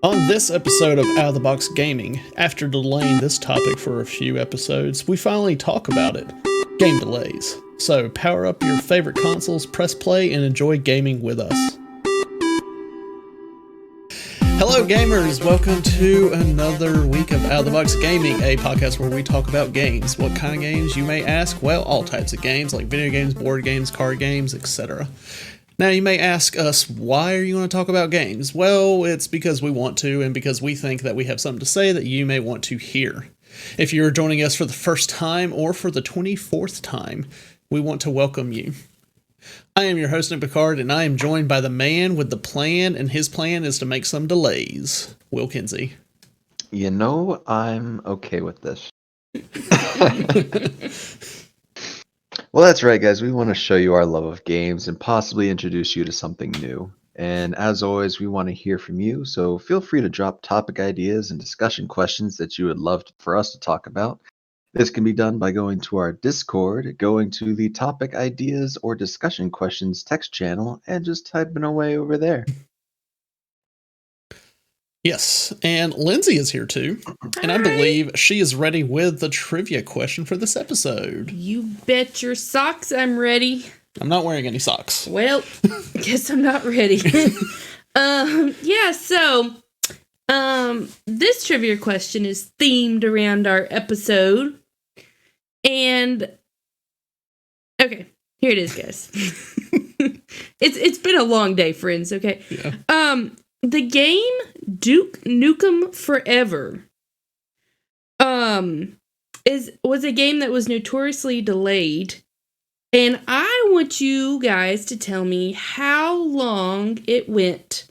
On this episode of Out of the Box Gaming, after delaying this topic for a few episodes, we finally talk about it. Game delays. So power up your favorite consoles, press play, and enjoy gaming with us. Hello gamers, welcome to another week of Out of the Box Gaming, a podcast where we talk about games. What kind of games, you may ask? Well, all types of games, like video games, board games, card games, etc. Now you may ask us, why are you going to talk about games? Well, it's because we want to, and because we think that we have something to say that you may want to hear. If you're joining us for the first time or for the 24th time, we want to welcome you. I am your host, Nick Picard, and I am joined by the man with the plan, and his plan is to make some delays. Will Kinsey. You know, I'm okay with this. Well, that's right, guys. We want to show you our love of games and possibly introduce you to something new. And as always, we want to hear from you, so feel free to drop topic ideas and discussion questions that you would love for us to talk about. This can be done by going to our Discord, going to the topic ideas or discussion questions text channel, and just typing away over there. Yes, and Lindsay is here too, and I believe she is ready with the trivia question for this episode. You bet your socks I'm ready. I'm not wearing any socks. Well, guess I'm not ready. This trivia question is themed around our episode. And okay, here it is, guys. It's been a long day, friends, okay? Yeah. The game Duke Nukem Forever was a game that was notoriously delayed, and I want you guys to tell me how long it went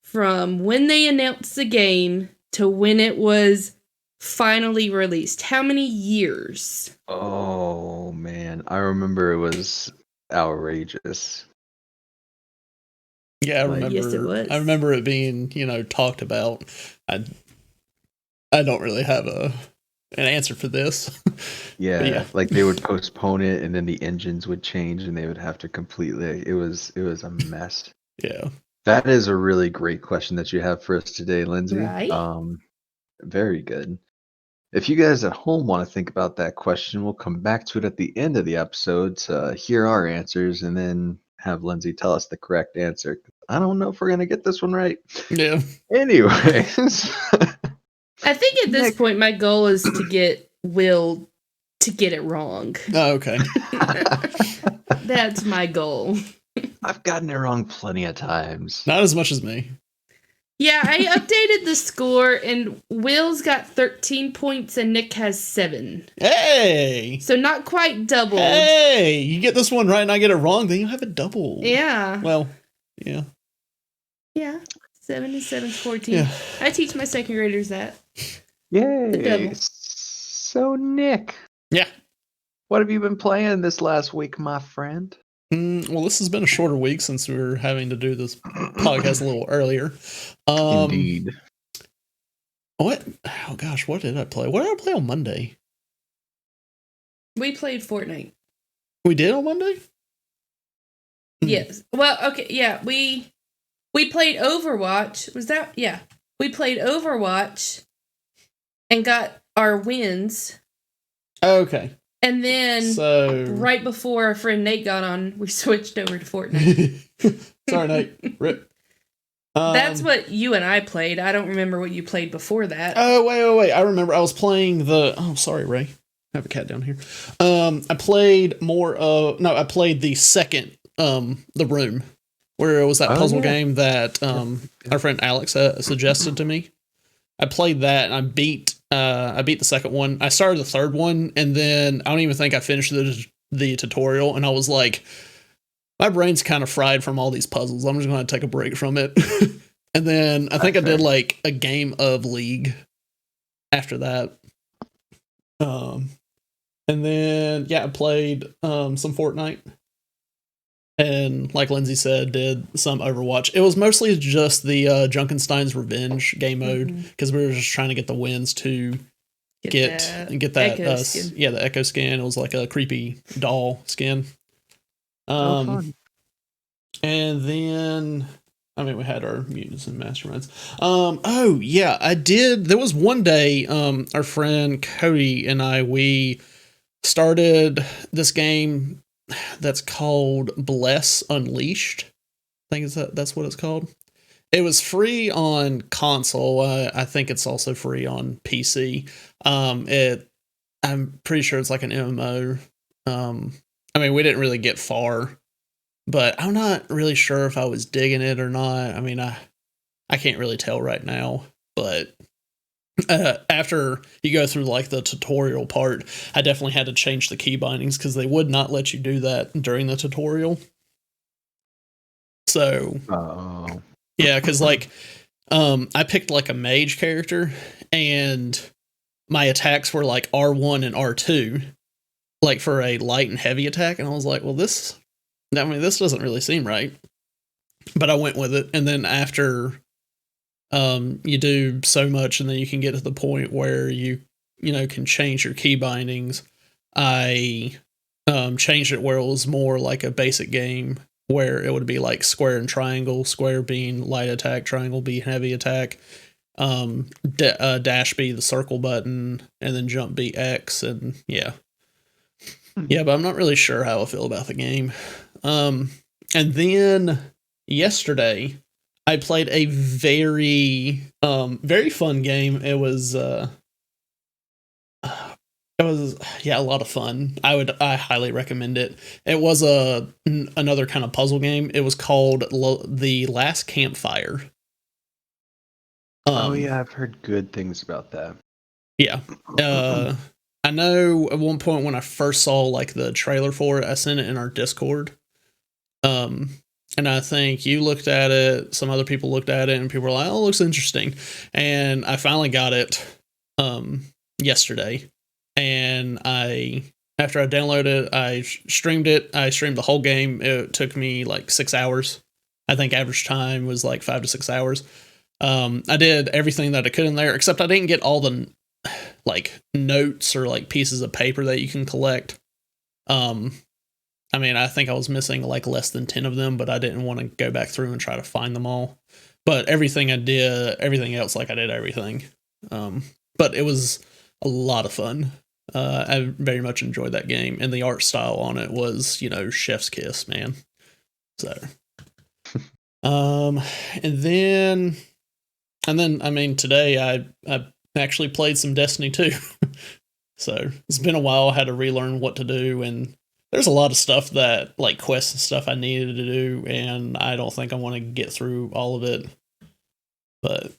from when they announced the game to when it was finally released. How many years? Oh, man. I remember it was outrageous. Yeah, I remember. Yes, it was. I remember it being, talked about. I don't really have an answer for this. Yeah, like they would postpone it, and then the engines would change, and they would have to completely. It was a mess. Yeah, that is a really great question that you have for us today, Lindsay. Right? Very good. If you guys at home want to think about that question, we'll come back to it at the end of the episode to hear our answers, and then have Lindsay tell us the correct answer. I don't know if we're gonna get this one right. Yeah. Anyways. I think at this point my goal is to get Will to get it wrong. Oh, okay. That's my goal. I've gotten it wrong plenty of times. Not as much as me. Yeah, I updated the score, and Will's got 13 points, and Nick has 7. Hey! So not quite double. Hey! You get this one right and I get it wrong, then you have it double. Yeah. Well, yeah. Yeah. 7 and 7 is 14. Yeah. I teach my second graders that. Yay! The double. So, Nick. Yeah. What have you been playing this last week, my friend? Well, this has been a shorter week since we were having to do this podcast a little earlier. Indeed. What? Oh gosh, what did I play? What did I play on Monday? We played Fortnite. We did on Monday? Yes. Well, okay, yeah, we played Overwatch. Was that? Yeah. We played Overwatch and got our wins. Okay. And then right before our friend Nate got on, we switched over to Fortnite. Sorry, Nate. Rip. That's what you and I played. I don't remember what you played before that. Oh, wait. I remember I was playing oh, sorry, Ray. I have a cat down here. I played I played the second, The Room, where it was that puzzle game that our friend Alex suggested to me. I played that, and I beat the second one. I started the third one, and then I don't even think I finished the tutorial, and I was like, my brain's kind of fried from all these puzzles. I'm just going to take a break from it. And then I think I did like a game of League after that. And then, I played some Fortnite. And like Lindsay said, did some Overwatch. It was mostly just the Junkenstein's Revenge game mode, because we were just trying to get the wins to get that Echo skin. The Echo skin. It was like a creepy doll skin. Fun. And then I mean, we had our mutants and masterminds. Oh yeah, I did. There was one day, our friend Cody and we started this game that's called Bless Unleashed. I think that's what it's called. It was free on console. I think it's also free on PC. I'm pretty sure it's like an MMO. I mean, we didn't really get far, but I'm not really sure if I was digging it or not. I mean, I can't really tell right now, but after you go through like the tutorial part, I definitely had to change the key bindings because they would not let you do that during the tutorial. So, yeah, because like, I picked like a mage character, and my attacks were like R1 and R2, like for a light and heavy attack, and I was like, well, this doesn't really seem right, but I went with it, and then after you do so much, and then you can get to the point where you can change your key bindings. I changed it where it was more like a basic game, where it would be like square and triangle, square being light attack, triangle being heavy attack, dash be the circle button, and then jump be X, and yeah. But I'm not really sure how I feel about the game. And then yesterday I played a very very fun game. It was a lot of fun. I highly recommend it. It was another kind of puzzle game. It was called The Last Campfire. Oh yeah, I've heard good things about that. Yeah. I know at one point when I first saw like the trailer for it, I sent it in our Discord. And I think you looked at it, some other people looked at it, and people were like, "Oh, it looks interesting." And I finally got it yesterday. And after I downloaded it, I streamed it. I streamed the whole game. It took me like 6 hours. I think average time was like 5 to 6 hours. I did everything that I could in there, except I didn't get all the like notes or like pieces of paper that you can collect. I mean, I think I was missing like less than 10 of them, but I didn't want to go back through and try to find them all. But everything else, like I did everything. But it was a lot of fun. I very much enjoyed that game, and the art style on it was, chef's kiss, man. So, and then, I mean, today I actually played some Destiny 2. So it's been a while. I had to relearn what to do, and there's a lot of stuff that, like quests and stuff, I needed to do, and I don't think I want to get through all of it. But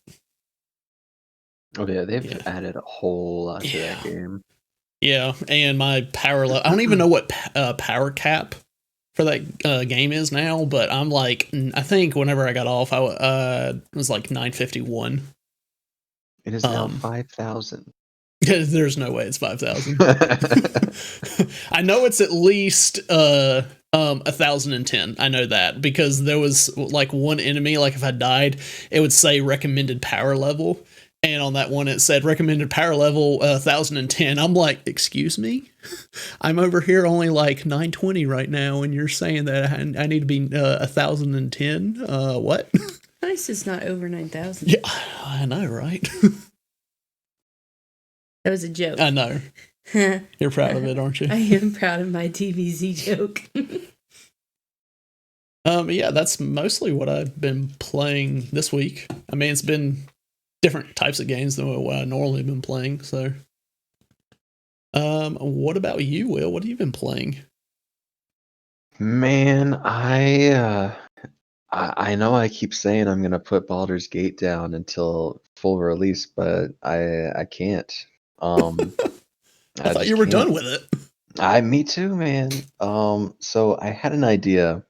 they've added a whole lot to that game. Yeah, and my power level, I don't even know what power cap for that game is now, but I'm like, I think whenever I got off, it was like 951. It is now 5,000. There's no way it's 5,000. I know it's at least 1,010. I know that because there was like one enemy, like if I died, it would say recommended power level, and on that one it said recommended power level 1,010. I'm like, excuse me, I'm over here only like 920 right now, and you're saying that I need to be 1,010. What? At least it's not over 9,000. Yeah, I know, right? That was a joke. I know. You're proud of it, aren't you? I am proud of my TVZ joke. Yeah, that's mostly what I've been playing this week. I mean, it's been different types of games than what I normally have been playing. So, what about you, Will? What have you been playing? Man, I know I keep saying I'm gonna put Baldur's Gate down until full release, but I can't. I thought you were done with it. Me too, man. So I had an idea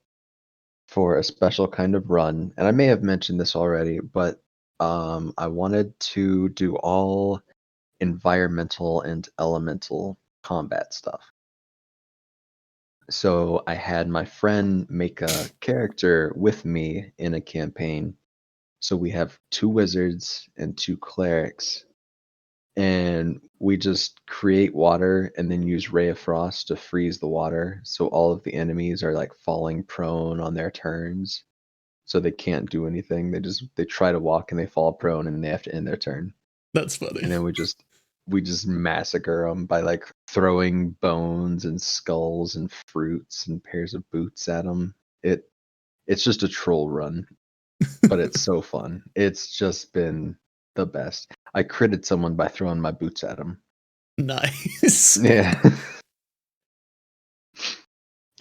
for a special kind of run, and I may have mentioned this already, but I wanted to do all environmental and elemental combat stuff. So I had my friend make a character with me in a campaign. So we have 2 wizards and 2 clerics, and we just create water and then use Ray of Frost to freeze the water, so all of the enemies are like falling prone on their turns. so they can't do anything. They try to walk and they fall prone and they have to end their turn. That's funny. And then we just massacre them by like throwing bones and skulls and fruits and pairs of boots at them. It's just a troll run, but it's so fun. It's just been the best. I critted someone by throwing my boots at them. Nice. Yeah.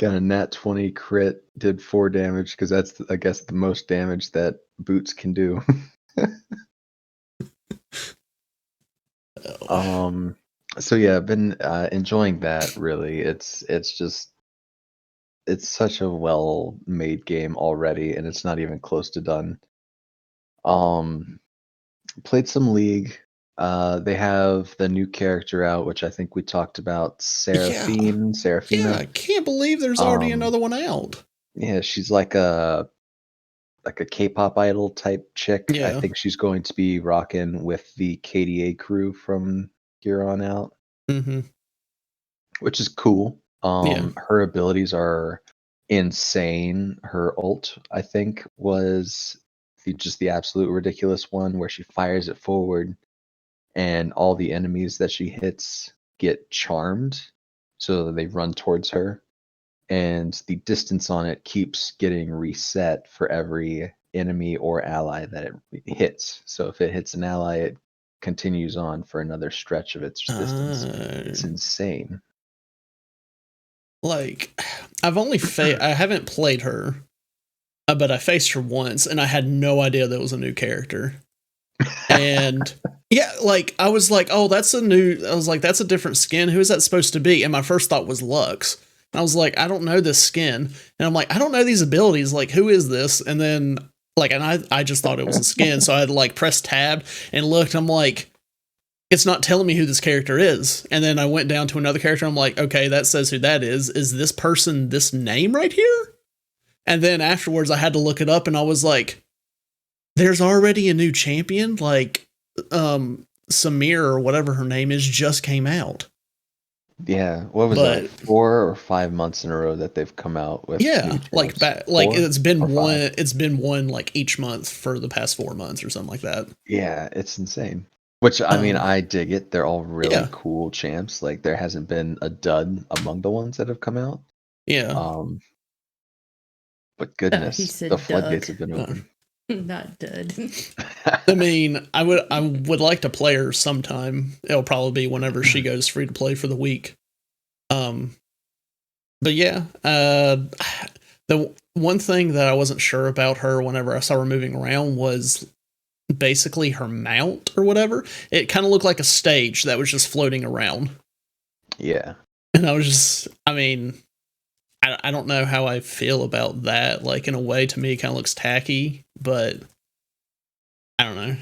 Got a nat 20 crit, did 4 damage because that's, I guess, the most damage that boots can do. So yeah, I've been enjoying that really. It's such a well-made game already, and it's not even close to done. Played some League. They have the new character out, which I think we talked about, Seraphina. Yeah, I can't believe there's already another one out. Yeah, she's like a K-pop idol type chick. Yeah. I think she's going to be rocking with the KDA crew from here on out, which is cool. Her abilities are insane. Her ult, I think, was just the absolute ridiculous one where she fires it forward and all the enemies that she hits get charmed so that they run towards her, and the distance on it keeps getting reset for every enemy or ally that it hits. So if it hits an ally, it continues on for another stretch of its distance. It's insane. Like, I've only I haven't played her, but I faced her once, and I had no idea that was a new character. And yeah, like I was like, oh, that's a different skin. Who is that supposed to be? And my first thought was Lux. And I was like, I don't know this skin. And I'm like, I don't know these abilities. Like, who is this? And then like, and I just thought it was a skin. So I had to like press tab and looked. I'm like, it's not telling me who this character is. And then I went down to another character. I'm like, okay, that says who that is. Is this person this name right here? And then afterwards I had to look it up, and I was like, there's already a new champion. Like, Samir or whatever her name is just came out. Yeah, what was that? 4 or 5 months in a row that they've come out with. Yeah, like it's been one. It's been one like each month for the past 4 months or something like that. Yeah, it's insane. Which I mean, I dig it. They're all really cool champs. Like there hasn't been a dud among the ones that have come out. Yeah. But goodness, the floodgates have been open. Not dud. I mean, I would like to play her sometime. It'll probably be whenever she goes free to play for the week. But yeah, the one thing that I wasn't sure about her whenever I saw her moving around was basically her mount or whatever. It kind of looked like a stage that was just floating around. Yeah. And I was just, I mean, I don't know how I feel about that. Like, in a way, to me, it kind of looks tacky, but I don't know.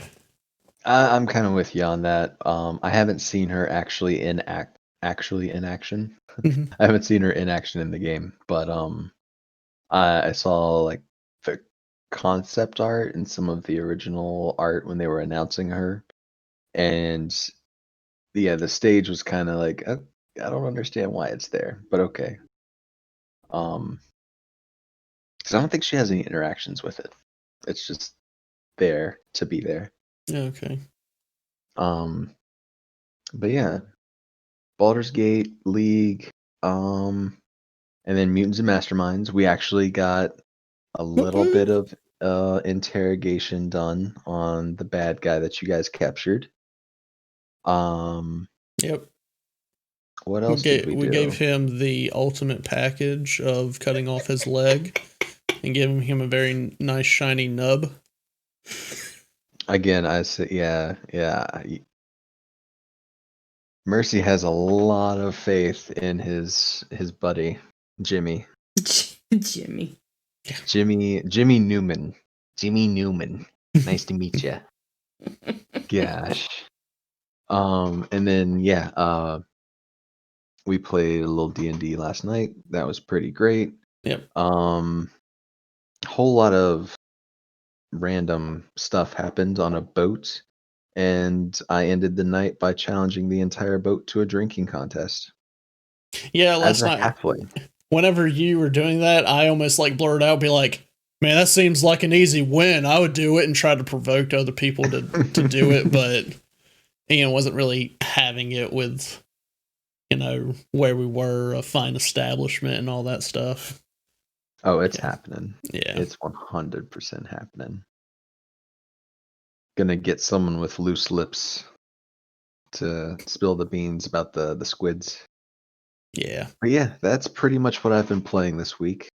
I'm kind of with you on that. I haven't seen her actually in action. I haven't seen her in action in the game, but I saw like the concept art and some of the original art when they were announcing her, and yeah, the stage was kind of like, I don't understand why it's there, but okay. Because I don't think she has any interactions with it. It's just there to be there. Okay. But yeah, Baldur's Gate, League, and then Mutants and Masterminds. We actually got a little bit of interrogation done on the bad guy that you guys captured. Yep. What else did we do? We gave him the ultimate package of cutting off his leg and giving him a very nice shiny nub. Again, I say, yeah. Mercy has a lot of faith in his buddy, Jimmy. Jimmy Newman. Jimmy Newman. Nice to meet you. Gosh. And then we played a little D&D last night. That was pretty great. Yep. Whole lot of random stuff happened on a boat, and I ended the night by challenging the entire boat to a drinking contest. Yeah, last night. Halfway. Whenever you were doing that, I almost like blurred out, be like, Man, that seems like an easy win. I would do it and try to provoke other people to do it, but Ian wasn't really having it with, where we were, a fine establishment and all that stuff. Oh, it's happening. Yeah. It's 100% happening. Gonna get someone with loose lips to spill the beans about the squids. Yeah. But yeah, that's pretty much what I've been playing this week.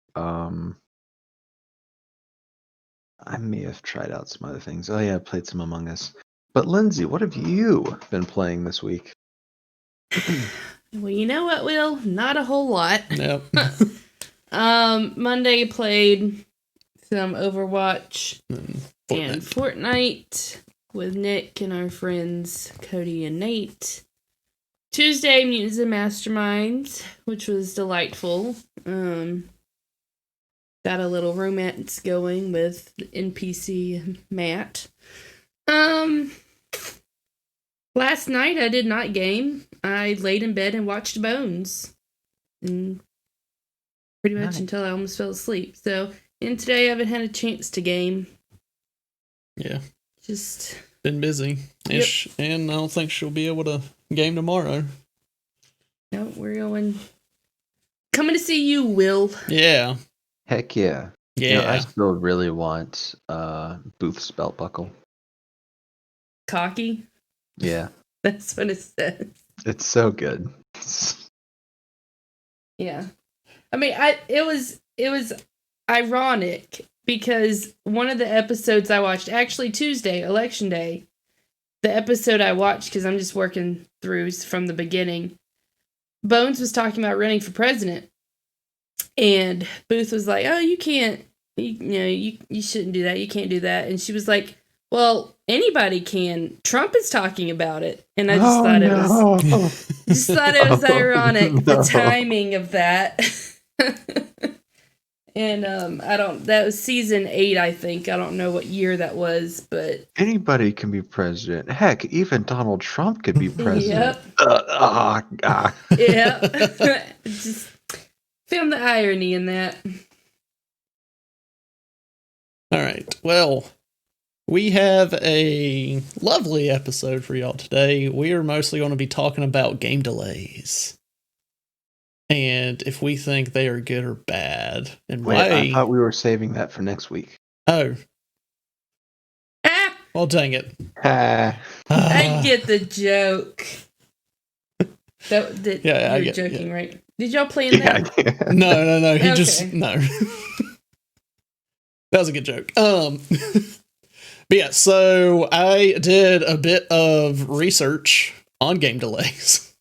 I may have tried out some other things. Oh yeah, I played some Among Us. But Lindsay, what have you been playing this week? Well, you know what, Will? Not a whole lot. Yep. Monday played some Overwatch And and Fortnite with Nick and our friends Cody and Nate. Tuesday, Mutants and Masterminds, which was delightful. Got a little romance going with the NPC Matt. Last night I did not game. I laid in bed and watched Bones. And pretty much until I almost fell asleep. And today I haven't had a chance to game. Yeah. Just been busy. Yep. And I don't think she'll be able to game tomorrow. No, we're coming to see you, Will. Yeah. Heck yeah. Yeah. I still really want Booth's belt buckle. Cocky? Yeah. That's what it says. It's so good. Yeah. I mean, it was ironic because one of the episodes I watched, actually Tuesday, Election Day, the episode I watched, because I'm just working through from the beginning, Bones was talking about running for president. And Booth was like, oh, you can't, you shouldn't do that. You can't do that. And she was like, well, anybody can. Trump is talking about it. And I just thought it was ironic, the timing of that. And that was season 8, I think. I don't know what year that was, but anybody can be president. Heck, even Donald Trump could be president. Yep. Yeah. Just film the irony in that. All right. Well, we have a lovely episode for y'all today. We are mostly going to be talking about game delays. And if we think they are good or bad, and Wait, why. I thought we were saving that for next week. Oh. Well, dang it. I get the joke. You're joking, yeah. Right? Did y'all plan that? Yeah. No. He Okay. just, no. That was a good joke. But yeah, so I did a bit of research on game delays.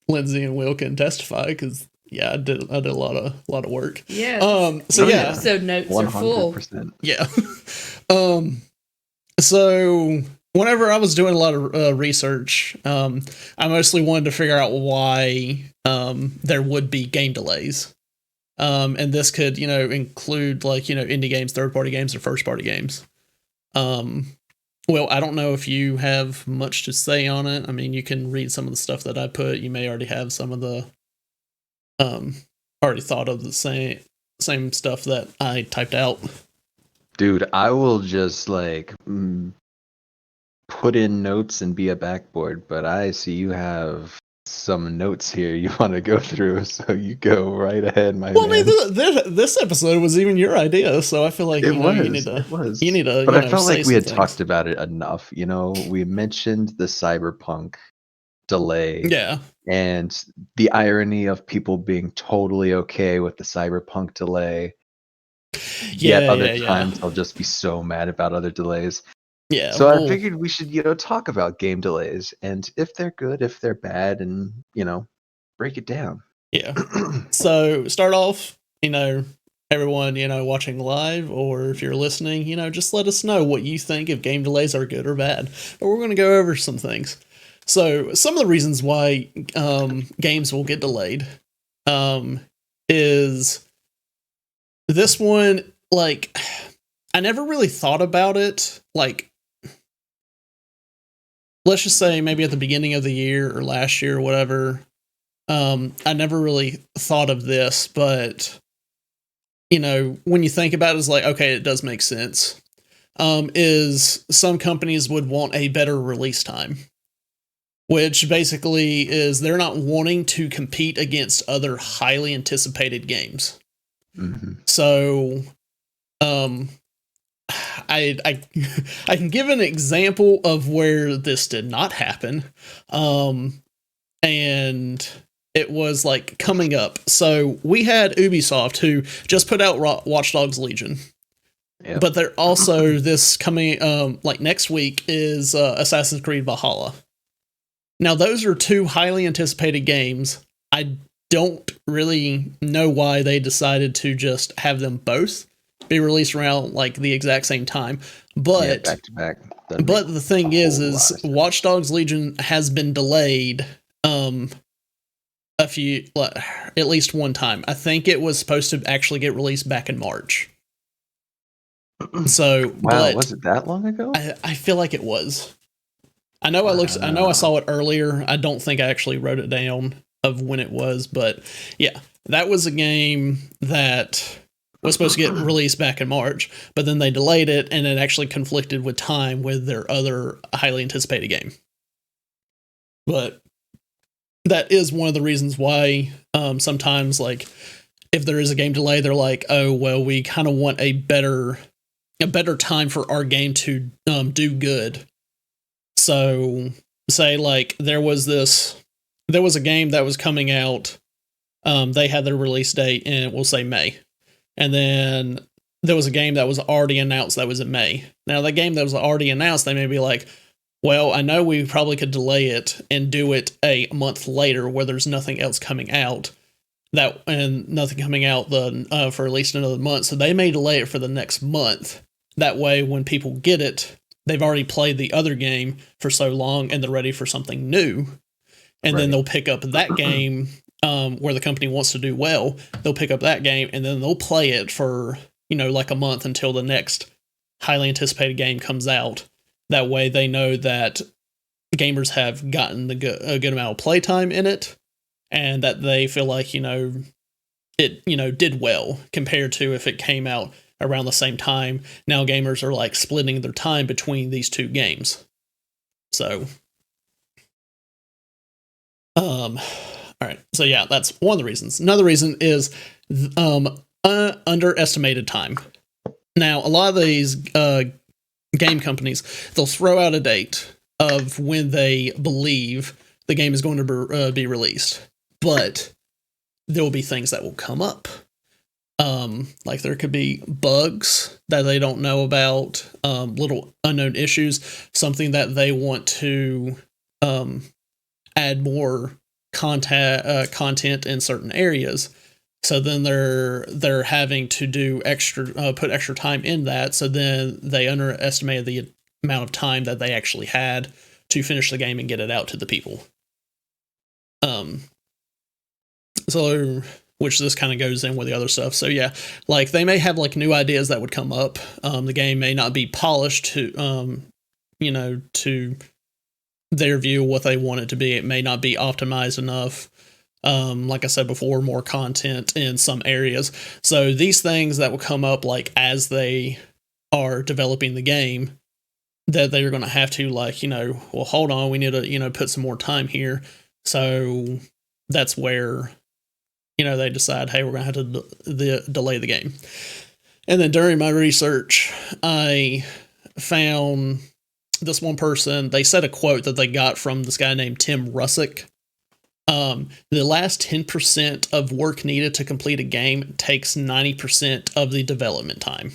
Lindsay and Will can testify because I did a lot of work. Yeah. Episode notes are full. 100%. Yeah. So whenever I was doing a lot of research, I mostly wanted to figure out why there would be game delays. And this could, include indie games, third-party games, or first-party games. Well, I don't know if you have much to say on it. I mean, you can read some of the stuff that I put. You may already have some of the already thought of the same stuff that I typed out. Dude, I will just put in notes and be a backboard, but I see you have some notes here you want to go through, so you go right ahead, my man. I mean, this episode was even your idea, so I feel like it was. You need to. But I felt like we had things. talked about it enough. We mentioned the Cyberpunk delay. Yeah. And the irony of people being totally okay with the Cyberpunk delay. Yet other times I'll just be so mad about other delays. Yeah. So I figured we should, talk about game delays and if they're good, if they're bad, and break it down. Yeah. So start off, everyone, watching live, or if you're listening, just let us know what you think if game delays are good or bad. But we're going to go over some things. So some of the reasons why games will get delayed is this one, I never really thought about it. Let's just say maybe at the beginning of the year or last year or whatever, I never really thought of this, but when you think about it, it's like, okay, it does make sense. Is some companies would want a better release time, which basically is they're not wanting to compete against other highly anticipated games. Mm-hmm. So, I I can give an example of where this did not happen, and it was like coming up. So we had Ubisoft who just put out Watch Dogs Legion. Yep. But they're also this coming like next week is Assassin's Creed Valhalla. Now those are two highly anticipated games. I don't really know why they decided to just have them both be released around like the exact same time. But back to back. But the thing is Watch Dogs Legion has been delayed a few at least one time. I think it was supposed to actually get released back in March. So wow, was it that long ago? I feel like it was. I know I saw it earlier. I don't think I actually wrote it down of when it was, but yeah, that was a game that was supposed to get released back in March, but then they delayed it, and it actually conflicted with time with their other highly anticipated game. But that is one of the reasons why sometimes, like, if there is a game delay, they're like, oh, well, we kind of want a better time for our game to do good. So, say, like, there was a game that was coming out, they had their release date in, we'll say, May. And then there was a game that was already announced that was in May. Now, the game that was already announced, they may be like, well, I know we probably could delay it and do it a month later where there's nothing else coming out. And nothing coming out for at least another month. So they may delay it for the next month. That way, when people get it, they've already played the other game for so long and they're ready for something new. And then they'll pick up that game where the company wants to do well. They'll pick up that game and then they'll play it for, like a month until the next highly anticipated game comes out. That way they know that gamers have gotten a good amount of playtime in it and that they feel like, it, did well compared to if it came out around the same time. Now gamers are like splitting their time between these two games. So, all right. So yeah, that's one of the reasons. Another reason is underestimated time. Now, a lot of these game companies, they'll throw out a date of when they believe the game is going to be released, but there will be things that will come up. Like there could be bugs that they don't know about, little unknown issues, something that they want to add more content in certain areas. So then they're having to do put extra time in that. So then they underestimated the amount of time that they actually had to finish the game and get it out to the people. So which this kind of goes in with the other stuff. So yeah, like they may have like new ideas that would come up. The game may not be polished to to their view what they want it to be. It may not be optimized enough. Like I said before, more content in some areas. So these things that will come up like as they are developing the game, that they're going to have to well, hold on, we need to, put some more time here. So that's where, they decide, hey, we're going to have to delay the game. And then during my research, I found this one person, they said a quote that they got from this guy named Tim Russick. The last 10% of work needed to complete a game takes 90% of the development time.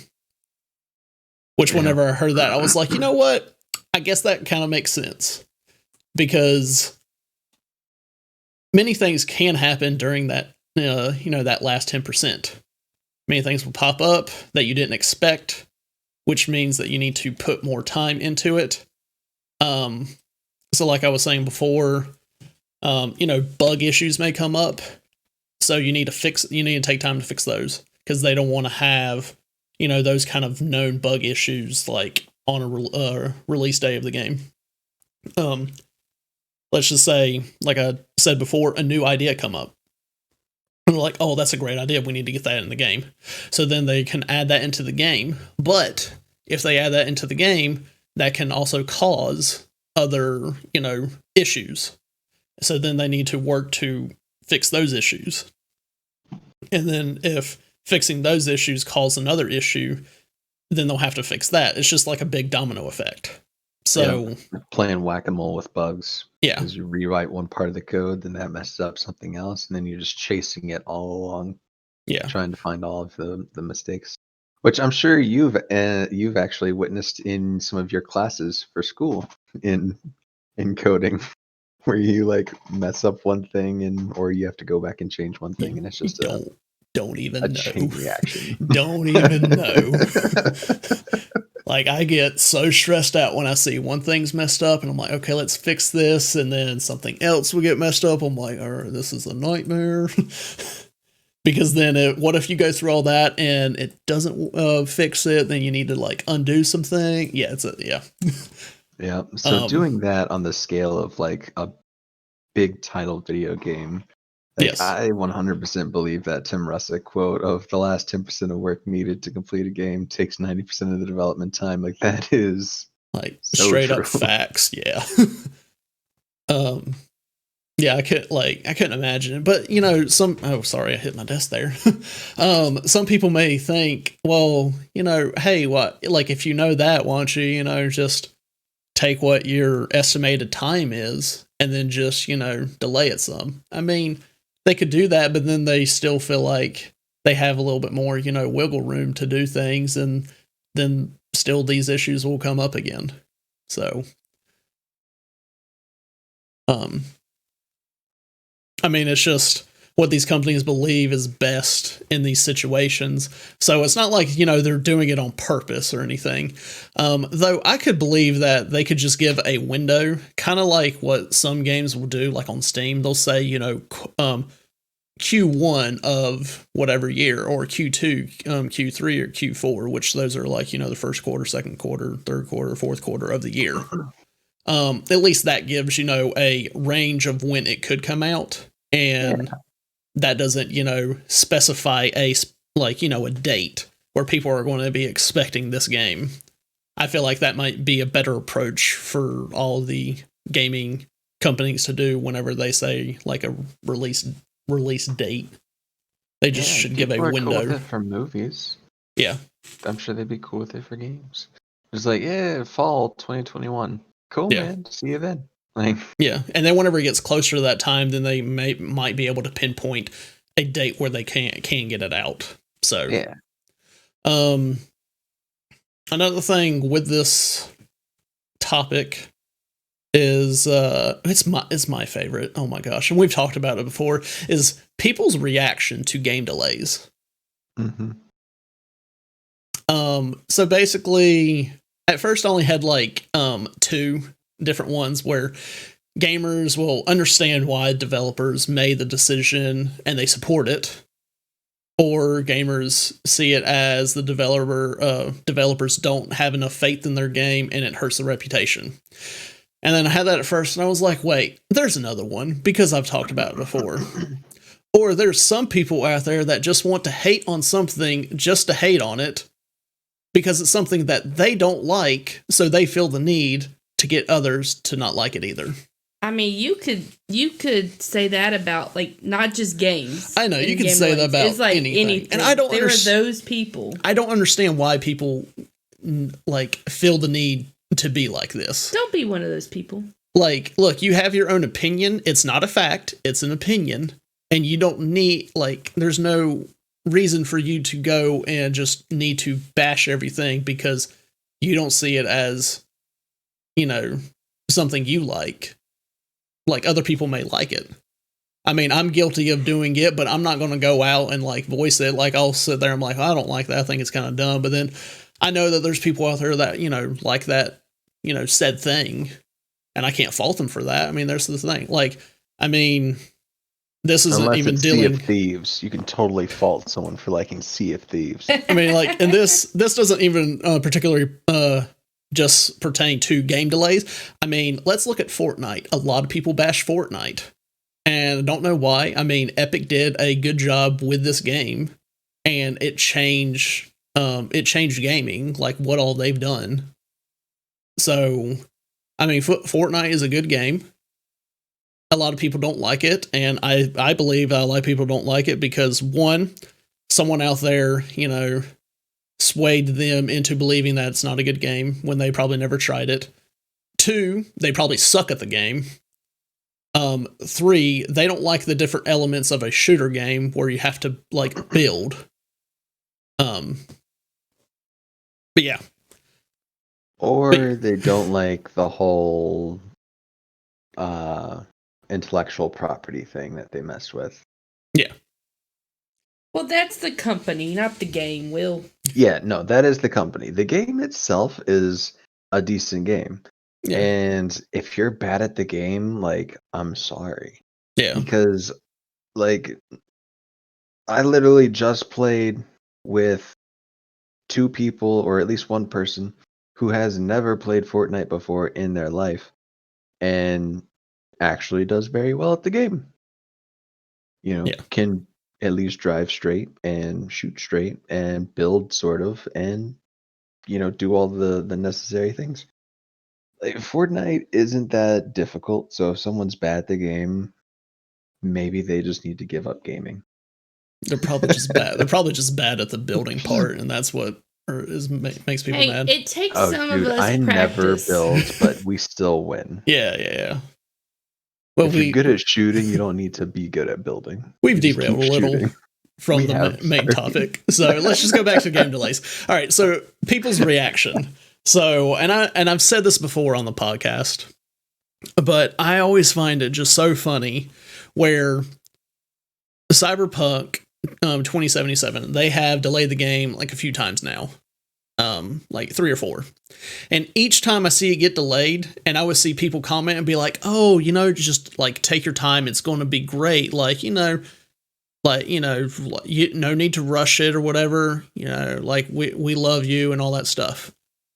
Which whenever I heard that, I was like, you know what? I guess that kind of makes sense. Because many things can happen during that, that last 10%. Many things will pop up that you didn't expect, which means that you need to put more time into it. So like I was saying before, bug issues may come up. So you need to take time to fix those because they don't want to have, those kind of known bug issues like on a release day of the game. Let's just say, like I said before, a new idea come up. And they're like, oh, that's a great idea. We need to get that in the game. So then they can add that into the game. But if they add that into the game, that can also cause other, issues. So then they need to work to fix those issues. And then if fixing those issues cause another issue, then they'll have to fix that. It's just like a big domino effect. So playing whack-a-mole with bugs. Yeah. Because you rewrite one part of the code, then that messes up something else, and then you're just chasing it all along. Yeah. Trying to find all of the mistakes. Which I'm sure you've actually witnessed in some of your classes for school in coding, where you like mess up one thing or you have to go back and change one thing, and it's just don't even a know. chain reaction. Don't even know. Like, I get so stressed out when I see one thing's messed up, and I'm like, okay, let's fix this, and then something else will get messed up. I'm like, all right, this is a nightmare. Because then what if you go through all that and it doesn't fix it? Then you need to like undo something. Yeah, yeah. Yeah. So doing that on the scale of like a big title video game, like, yes. I 100% believe that Tim Russick quote of the last 10% of work needed to complete a game takes 90% of the development time. Like, that is like so straight true. up facts. Yeah. Yeah, I couldn't imagine it. But, sorry, I hit my desk there. Some people may think, well, hey, what, like, if you know that, why don't you, just take what your estimated time is and then just, delay it some. I mean, they could do that, but then they still feel like they have a little bit more, wiggle room to do things, and then still these issues will come up again. So, I mean, it's just what these companies believe is best in these situations. So it's not like, they're doing it on purpose or anything. Though I could believe that they could just give a window, kind of like what some games will do, like on Steam. They'll say, Q1 of whatever year, or Q2, Q3, or Q4, which those are like, the first quarter, second quarter, third quarter, fourth quarter of the year. At least that gives, a range of when it could come out. And that doesn't, specify a date where people are going to be expecting this game. I feel like that might be a better approach for all the gaming companies to do whenever they say like a release date. They just should give a window. Cool with it for movies. Yeah. I'm sure they'd be cool with it for games. It's like, fall 2021. Cool, man. See you then. Like, yeah, and then whenever it gets closer to that time, then they might be able to pinpoint a date where they can get it out. So yeah. Another thing with this topic is it's my favorite. Oh my gosh, and we've talked about it before. Is people's reaction to game delays. Mm-hmm. So basically, at first I only had like 2 different ones where gamers will understand why developers made the decision and they support it, or gamers see it as the developers don't have enough faith in their game and it hurts the reputation. And then I had that at first and I was like, wait, there's another one, because I've talked about it before. Or there's some people out there that just want to hate on something just to hate on it because it's something that they don't like, so they feel the need to get others to not like it either. I mean, you could say that about like not just games. I know you could say that about it's like anything. And I don't. There are those people. I don't understand why people like feel the need to be like this. Don't be one of those people. Like, look, you have your own opinion. It's not a fact. It's an opinion, and you don't need there's no reason for you to go and just need to bash everything because you don't see it as something you like. Like, other people may like it. I mean, I'm guilty of doing it, but I'm not going to go out and voice it. Like, I'll sit there and I'm like, I don't like that. I think it's kind of dumb. But then I know that there's people out there that, like that, said thing, and I can't fault them for that. I mean, there's the thing. Like, I mean, this isn't unless even it's dealing. Sea of Thieves, you can totally fault someone for liking Sea of Thieves. I mean, and this doesn't even particularly just pertain to game delays. I mean, let's look at Fortnite. A lot of people bash Fortnite. And I don't know why. I mean, Epic did a good job with this game, and it changed gaming, like what all they've done. So, I mean, Fortnite is a good game. A lot of people don't like it, and I believe a lot of people don't like it because, one, someone out there, swayed them into believing that it's not a good game when they probably never tried it. Two, they probably suck at the game. Three, they don't like the different elements of a shooter game where you have to like build. But yeah. Or they don't like the whole intellectual property thing that they messed with. Yeah. Well, that's the company, not the game, Will. Yeah, no, that is the company. The game itself is a decent game. Yeah. And if you're bad at the game, like, I'm sorry. Yeah. Because, like, I literally just played with two people, or at least one person, who has never played Fortnite before in their life and actually does very well at the game. Can at least drive straight and shoot straight and build sort of and, do all the necessary things. Like, Fortnite isn't that difficult, so if someone's bad at the game, maybe they just need to give up gaming. They're probably just bad. They're probably just bad at the building part, and that's what makes people mad. It takes Oh, some dude, of us I practice. never build, but we still win. Yeah. Well, if you're good at shooting, you don't need to be good at building. We've derailed a little from the main topic, so let's just go back to game delays. All right, so people's reaction. So, and I've said this before on the podcast, but I always find it just so funny where Cyberpunk 2077, they have delayed the game like a few times now, like 3 or 4. And each time I see it get delayed, and I would see people comment and be like, oh, just like take your time. It's going to be great. No need to rush it or whatever, like we love you and all that stuff.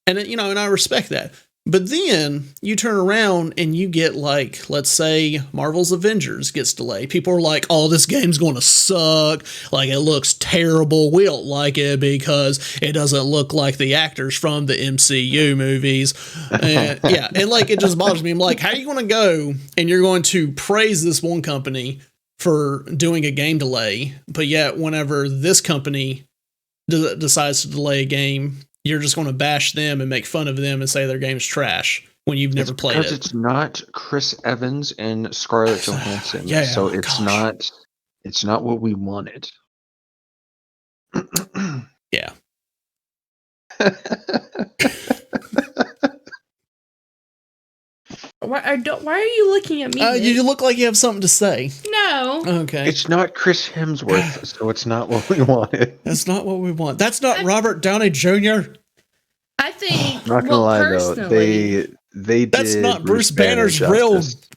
And, and I respect that. But then you turn around and you get like, let's say Marvel's Avengers gets delayed. People are like, oh, this game's going to suck. Like, it looks terrible. We don't like it because it doesn't look like the actors from the MCU movies. And yeah. And like, it just bothers me. I'm like, how are you going to go and you're going to praise this one company for doing a game delay, but yet whenever this company decides to delay a game, you're just going to bash them and make fun of them and say their game's trash when you've never played it. Because it's not Chris Evans and Scarlett Johansson. Yeah, so it's not what we wanted. Yeah. Why are you looking at me? You look like you have something to say. No. Okay. It's not Chris Hemsworth, so it's not what we wanted. That's not what we want. That's not Robert Downey Jr. I think. Not gonna lie though, they That's did not Bruce Banner's Banner real. justice.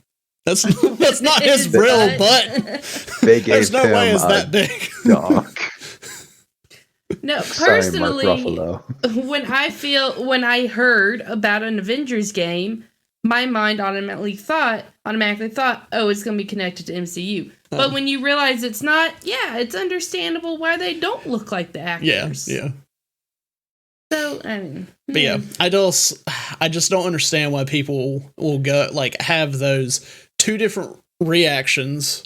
That's not his real butt. They gave There's no him way it's a that big. dog. No, Sorry, Mark personally, Ruffalo. when I heard about an Avengers game, my mind automatically thought, oh, it's going to be connected to MCU. But when you realize it's not, it's understandable why they don't look like the actors. Yeah. So, I mean. But yeah, I just don't understand why people will go, like, have those two different reactions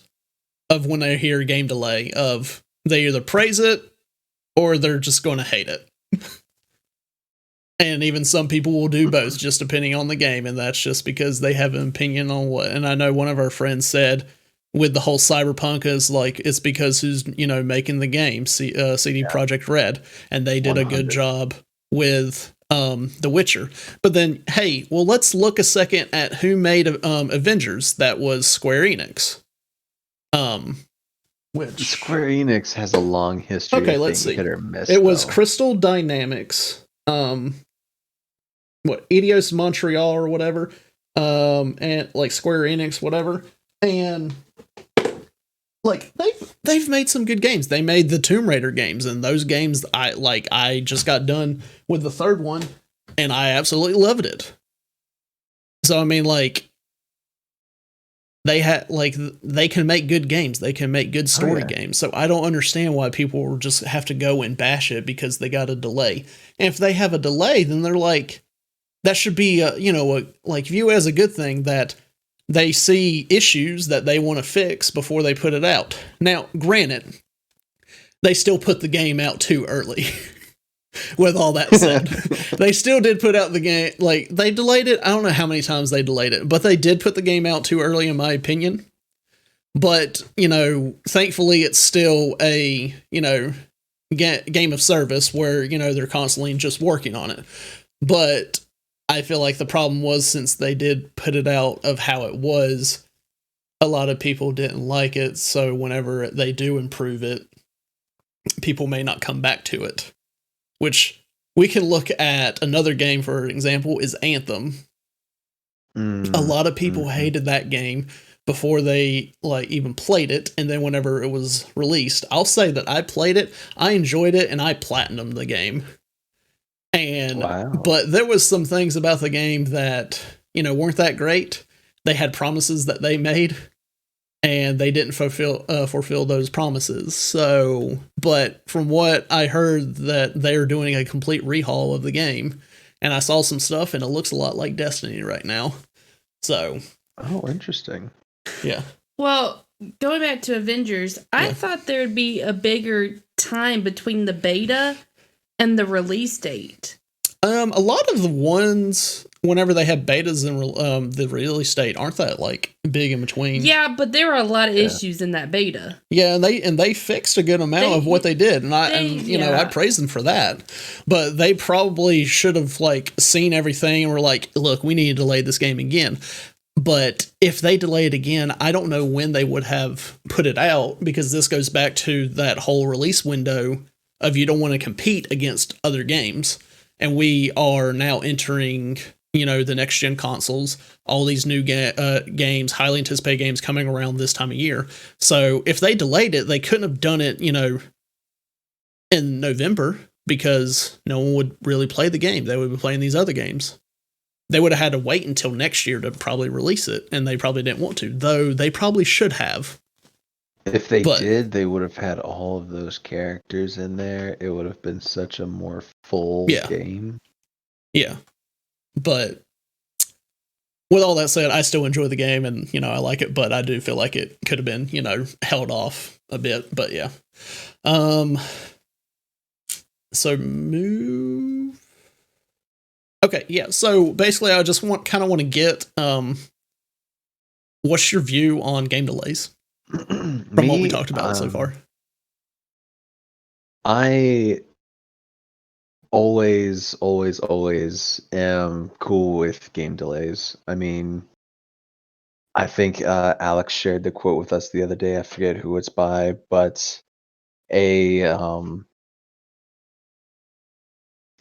of when they hear game delay, of they either praise it or they're just going to hate it. And even some people will do both, just depending on the game, and that's just because they have an opinion on what. And I know one of our friends said with the whole Cyberpunk is like, it's because who's making the game, CD Projekt Red, and they did 100. A good job with The Witcher. But then, hey, well, let's look a second at who made Avengers. That was Square Enix. Which Square Enix has a long history. Okay, let's see. Hit or miss, it was Crystal Dynamics. Eidos Montreal or whatever, and like Square Enix, whatever, and like they've made some good games. They made the Tomb Raider games, and those games I just got done with the third one, and I absolutely loved it. So I mean, like, they can make good games. They can make good story games. So I don't understand why people just have to go and bash it because they got a delay. And if they have a delay, then they're like, that should be like view as a good thing that they see issues that they want to fix before they put it out. Now, granted, they still put the game out too early. With all that said, they still did put out the game. Like, they delayed it. I don't know how many times they delayed it, but they did put the game out too early, in my opinion. But, thankfully, it's still a, game of service where, they're constantly just working on it. But I feel like the problem was, since they did put it out of how it was, a lot of people didn't like it. So whenever they do improve it, people may not come back to it. Which we can look at another game, for example, is Anthem. A lot of people hated that game before they even played it, and then whenever it was released, I'll say that I played it, I enjoyed it, and I platinumed the game. And but there was some things about the game that weren't that great. They had promises that they made, and they didn't fulfill those promises. So, but from what I heard, that they're doing a complete rehaul of the game, and I saw some stuff, and it looks a lot like Destiny right now. So, interesting. Yeah. Well, going back to Avengers, I thought there would be a bigger time between the beta and the release date. A lot of the ones, whenever they have betas and the release date, aren't that big in between? Yeah, but there were a lot of issues in that beta. Yeah, and they fixed a good amount of what they did, and I praise them for that. But they probably should have seen everything and were like, look, we need to delay this game again. But if they delay it again, I don't know when they would have put it out, because this goes back to that whole release window of you don't want to compete against other games. And we are now entering, the next gen consoles, all these new games, highly anticipated games coming around this time of year. So if they delayed it, they couldn't have done it, in November, because no one would really play the game. They would be playing these other games. They would have had to wait until next year to probably release it, and they probably didn't want to, though they probably should have. If they did, they would have had all of those characters in there. It would have been such a more full game. Yeah. But with all that said, I still enjoy the game, and, I like it, but I do feel like it could have been, held off a bit. But yeah. So move. Okay, yeah. So basically, I just want to get what's your view on game delays? From what we talked about so far. I always am cool with game delays. I mean, I think Alex shared the quote with us the other day. I forget who it's by, but a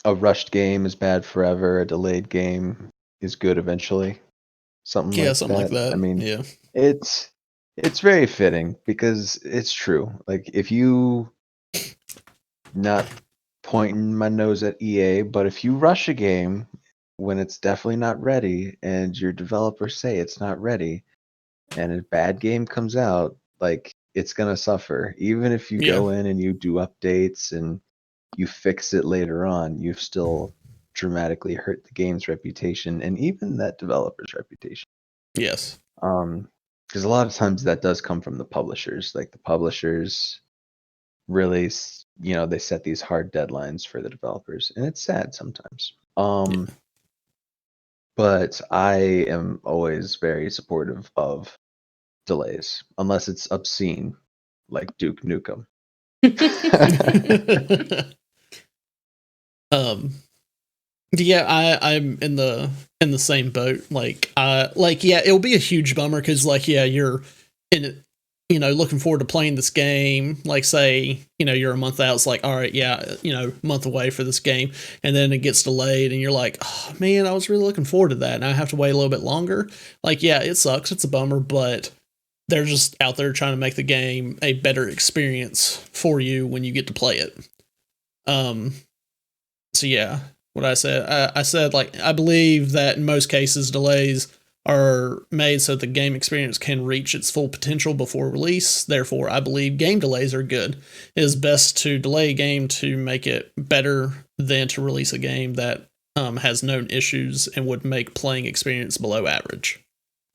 rushed game is bad forever. A delayed game is good eventually. Something like that. I mean, it's very fitting, because it's true. If you, not pointing my nose at EA, but if you rush a game when it's definitely not ready, and your developers say it's not ready, and a bad game comes out, it's gonna suffer. Even if you go in and you do updates and you fix it later on, you've still dramatically hurt the game's reputation, and even that developer's reputation. Yes. Because a lot of times that does come from the publishers. The publishers really, they set these hard deadlines for the developers, and it's sad sometimes. But I am always very supportive of delays, unless it's obscene, like Duke Nukem. Yeah, I'm in the same boat. It'll be a huge bummer, because you're in it, looking forward to playing this game. Say, you're a month out. It's like, all right, month away for this game, and then it gets delayed, and you're like, oh man, I was really looking forward to that, and I have to wait a little bit longer. It sucks. It's a bummer, but they're just out there trying to make the game a better experience for you when you get to play it. So yeah. What I said, I believe that in most cases, delays are made so the game experience can reach its full potential before release. Therefore, I believe game delays are good. It is best to delay a game to make it better than to release a game that has known issues and would make playing experience below average.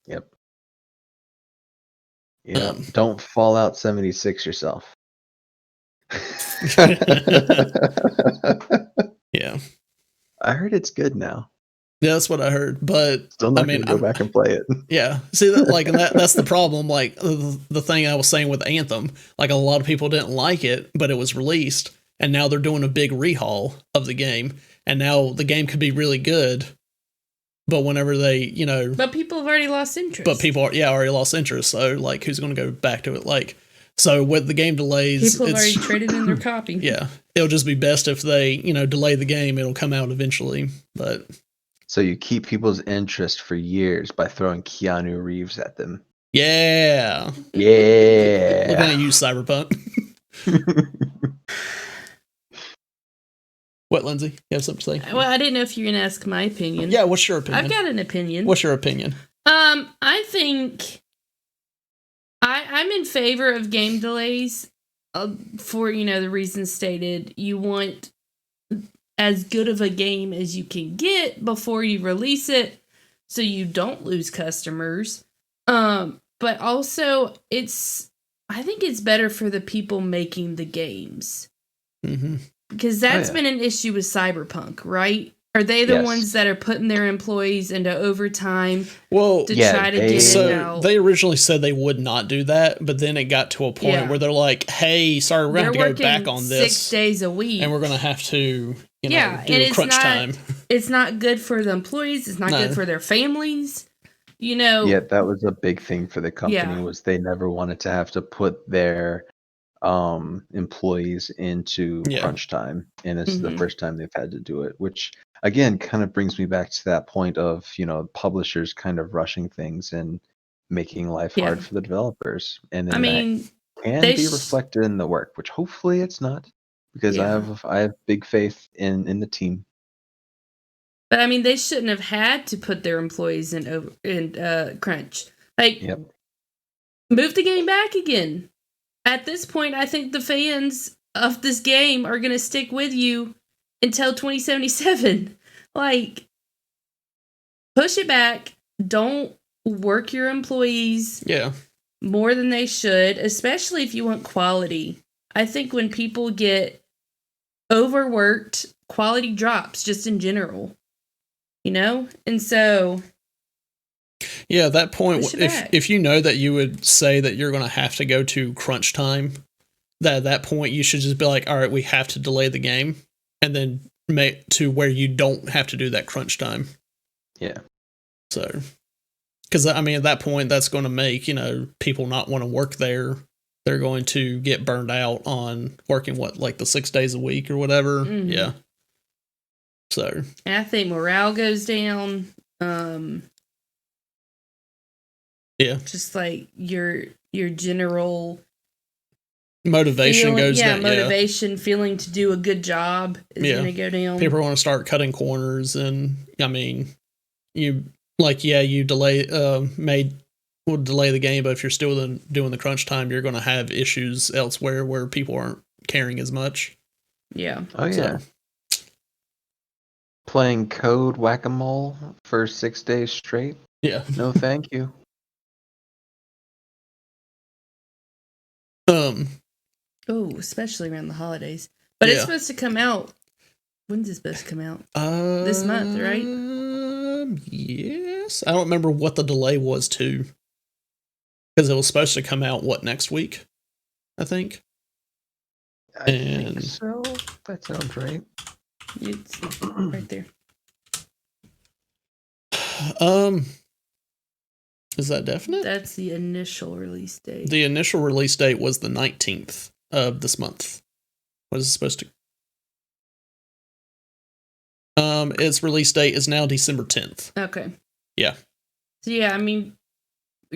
Yep. Yeah. Don't Fallout 76 yourself. Yeah. I heard it's good now. Yeah, that's what I heard, but Still not gonna go back and play it. Yeah, see that, like, and that's the problem. Like the thing I was saying with Anthem, like a lot of people didn't like it, but it was released, and now they're doing a big rehaul of the game, and now the game could be really good, but whenever they, but people have already lost interest. But people already lost interest. So like, who's going to go back to it? Like, so with the game delays, people have already traded in their copy. Yeah, it'll just be best if they delay the game. It'll come out eventually, but. So you keep people's interest for years by throwing Keanu Reeves at them. Yeah. Yeah. Looking at you, Cyberpunk. What, Lindsay? You have something to say? Well, I didn't know if you were going to ask my opinion. Yeah, what's your opinion? I've got an opinion. What's your opinion? I think I'm in favor of game delays for, the reasons stated. You want as good of a game as you can get before you release it so you don't lose customers. But also I think it's better for the people making the games. Mm-hmm. Because that's been an issue with Cyberpunk, right? Are they the ones that are putting their employees into overtime to try to get it out? They originally said they would not do that, but then it got to a point where they're like, hey, sorry, we're going to have to go back on this. 6 days a week. And we're going to have to do and crunch time. It's not good for the employees. It's not good for their families. Yeah, that was a big thing for the company was they never wanted to have to put their employees into crunch time, and it's the first time they've had to do it, which again kind of brings me back to that point of publishers kind of rushing things and making life hard for the developers, and then that can be reflected in the work, which hopefully it's not, because I have big faith in the team. But they shouldn't have had to put their employees in crunch. Like, move the game back again. At this point, I think the fans of this game are going to stick with you until 2077. Like, push it back. Don't work your employees more than they should, especially if you want quality. I think when people get overworked, quality drops just in general. And so... Yeah, at that point, if you know that you would say that you're going to have to go to crunch time, that at that point you should just be like, all right, we have to delay the game, and then make to where you don't have to do that crunch time. Yeah. So, because at that point, that's going to make people not want to work there. They're going to get burned out on working like the 6 days a week or whatever. Mm-hmm. Yeah. So, and I think morale goes down. Yeah. Just like your general motivation goes down. Motivation, feeling to do a good job is going to go down. People want to start cutting corners, and you delay will delay the game, but if you're still doing the crunch time, you're going to have issues elsewhere where people aren't caring as much. Yeah. Oh yeah. So. Playing code whack-a-mole for 6 days straight? Yeah. No, thank you. Especially around the holidays. But it's supposed to come out. When's it supposed to come out? This month, right? Yes. I don't remember what the delay was to. Because it was supposed to come out, next week? I think. I think so. That sounds right. It's right there. Is that definite? That's the initial release date. The initial release date was the 19th of this month. What is it supposed to? Its release date is now December 10th. Okay. Yeah. So yeah, we're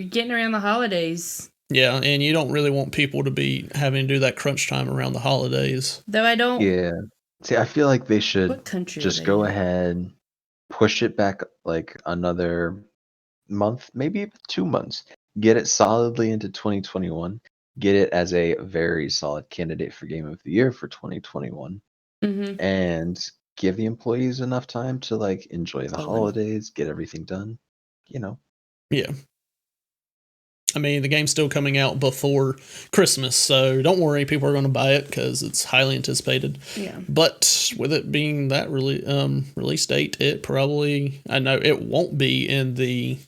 getting around the holidays. Yeah, and you don't really want people to be having to do that crunch time around the holidays. Though I don't. Yeah. See, I feel like they should just go ahead, push it back like another month, maybe even 2 months. Get it solidly into 2021. Get it as a very solid candidate for Game of the Year for 2021, Mm-hmm. and give the employees enough time to like enjoy the Totally. holidays, get everything done. Yeah. I mean, the game's still coming out before Christmas, so don't worry, people are going to buy it because it's highly anticipated. Yeah. But with it being that release date, it probably, I know it won't be in the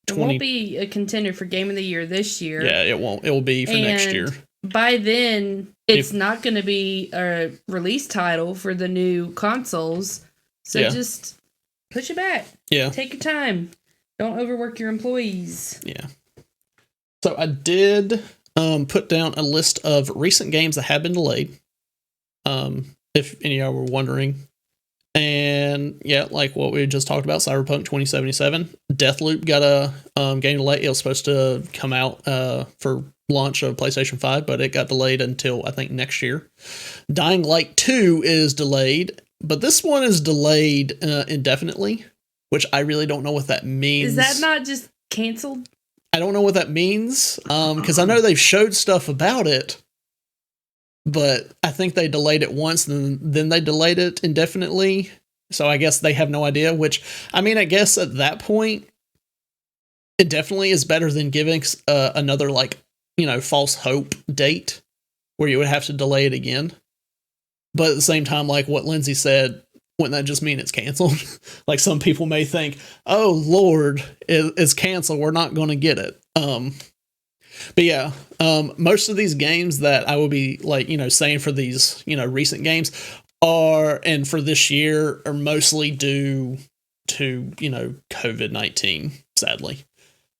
It won't be a contender for Game of the Year this year. Yeah, it won't. It will be for next year. By then, it's not going to be a release title for the new consoles. So just push it back. Yeah. Take your time. Don't overwork your employees. Yeah. So I did put down a list of recent games that have been delayed. If any of you were wondering. And yeah, like what we just talked about, Cyberpunk 2077. Deathloop got a game delay. It was supposed to come out for launch of PlayStation 5, but it got delayed until I think next year. Dying Light 2 is delayed, but this one is delayed indefinitely, which I really don't know what that means. Is that not just canceled? I don't know what that means, because I know they've showed stuff about it, but I think they delayed it once, and then they delayed it indefinitely. So I guess they have no idea, which, I mean, I guess at that point, it definitely is better than giving another, like, false hope date where you would have to delay it again. But at the same time, like what Lindsay said, wouldn't that just mean it's canceled? Like some people may think, oh, Lord, it's canceled. We're not going to get it. But yeah, most of these games that I will be like, saying for these, recent games and for this year are mostly due to, COVID-19, sadly.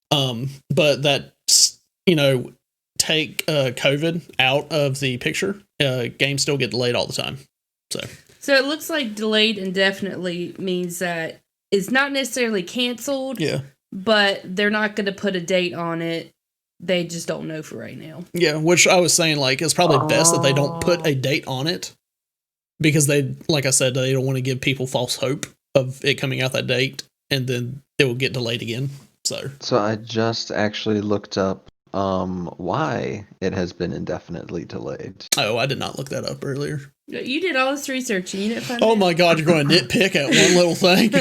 But that's, take COVID out of the picture, games still get delayed all the time. So it looks like delayed indefinitely means that it's not necessarily canceled. Yeah. But they're not going to put a date on it. They just don't know for right now. Yeah, which I was saying, like, it's probably best that they don't put a date on it. Because they, like I said, they don't want to give people false hope of it coming out that date. And then it will get delayed again. So I just actually looked up why it has been indefinitely delayed. Oh, I did not look that up earlier. You did all this research and you didn't find Oh my God, you're going to nitpick at one little thing.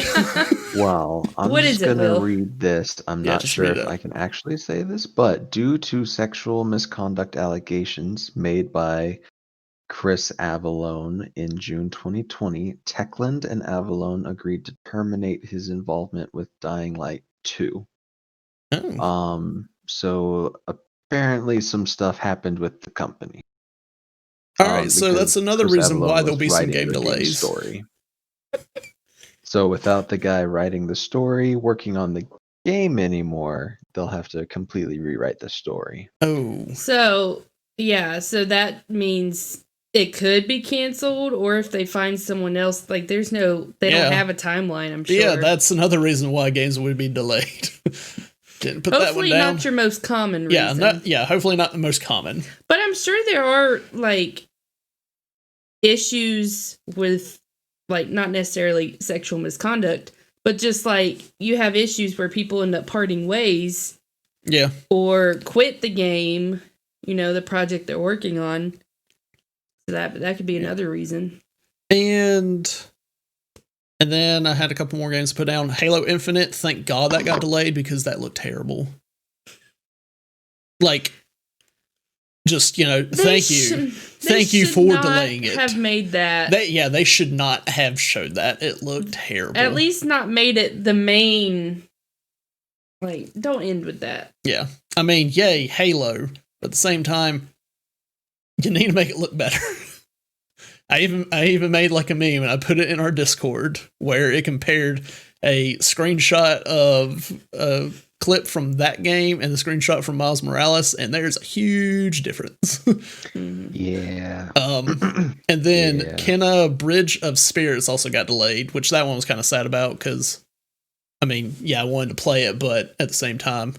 Well, I'm What just is it, going to Will? read this. I'm Yeah, not just sure read if it. I can actually say this, but due to sexual misconduct allegations made by Chris Avallone in June 2020, Techland and Avallone agreed to terminate his involvement with Dying Light 2. Oh. So apparently some stuff happened with the company. All right, so because that's another Chris reason Avallone why there'll was be some writing game the delays. story. So without the guy writing the story, working on the game anymore, they'll have to completely rewrite the story. Oh. So that means it could be canceled, or if they find someone else, like they don't have a timeline, I'm sure. Yeah, that's another reason why games would be delayed. Didn't put that one Hopefully down. not your most common reason. Hopefully not the most common. But I'm sure there are, like, issues with, like, not necessarily sexual misconduct, but just, like, you have issues where people end up parting ways. Yeah. Or quit the game, the project they're working on. So that could be another reason. And then I had a couple more games to put down. Halo Infinite, thank God that got delayed because that looked terrible. Like, just, thank you. Thank you for delaying it. Have made that. They should not have showed that. It looked terrible. At least not made it the main. Like, don't end with that. Yeah. I mean, yay, Halo. But at the same time, you need to make it look better. I even made like a meme and I put it in our Discord where it compared a screenshot of a clip from that game and the screenshot from Miles Morales, and there's a huge difference. Yeah. And then Kenna Bridge of Spirits also got delayed, which that one was kind of sad about because, I mean, yeah, I wanted to play it, but at the same time,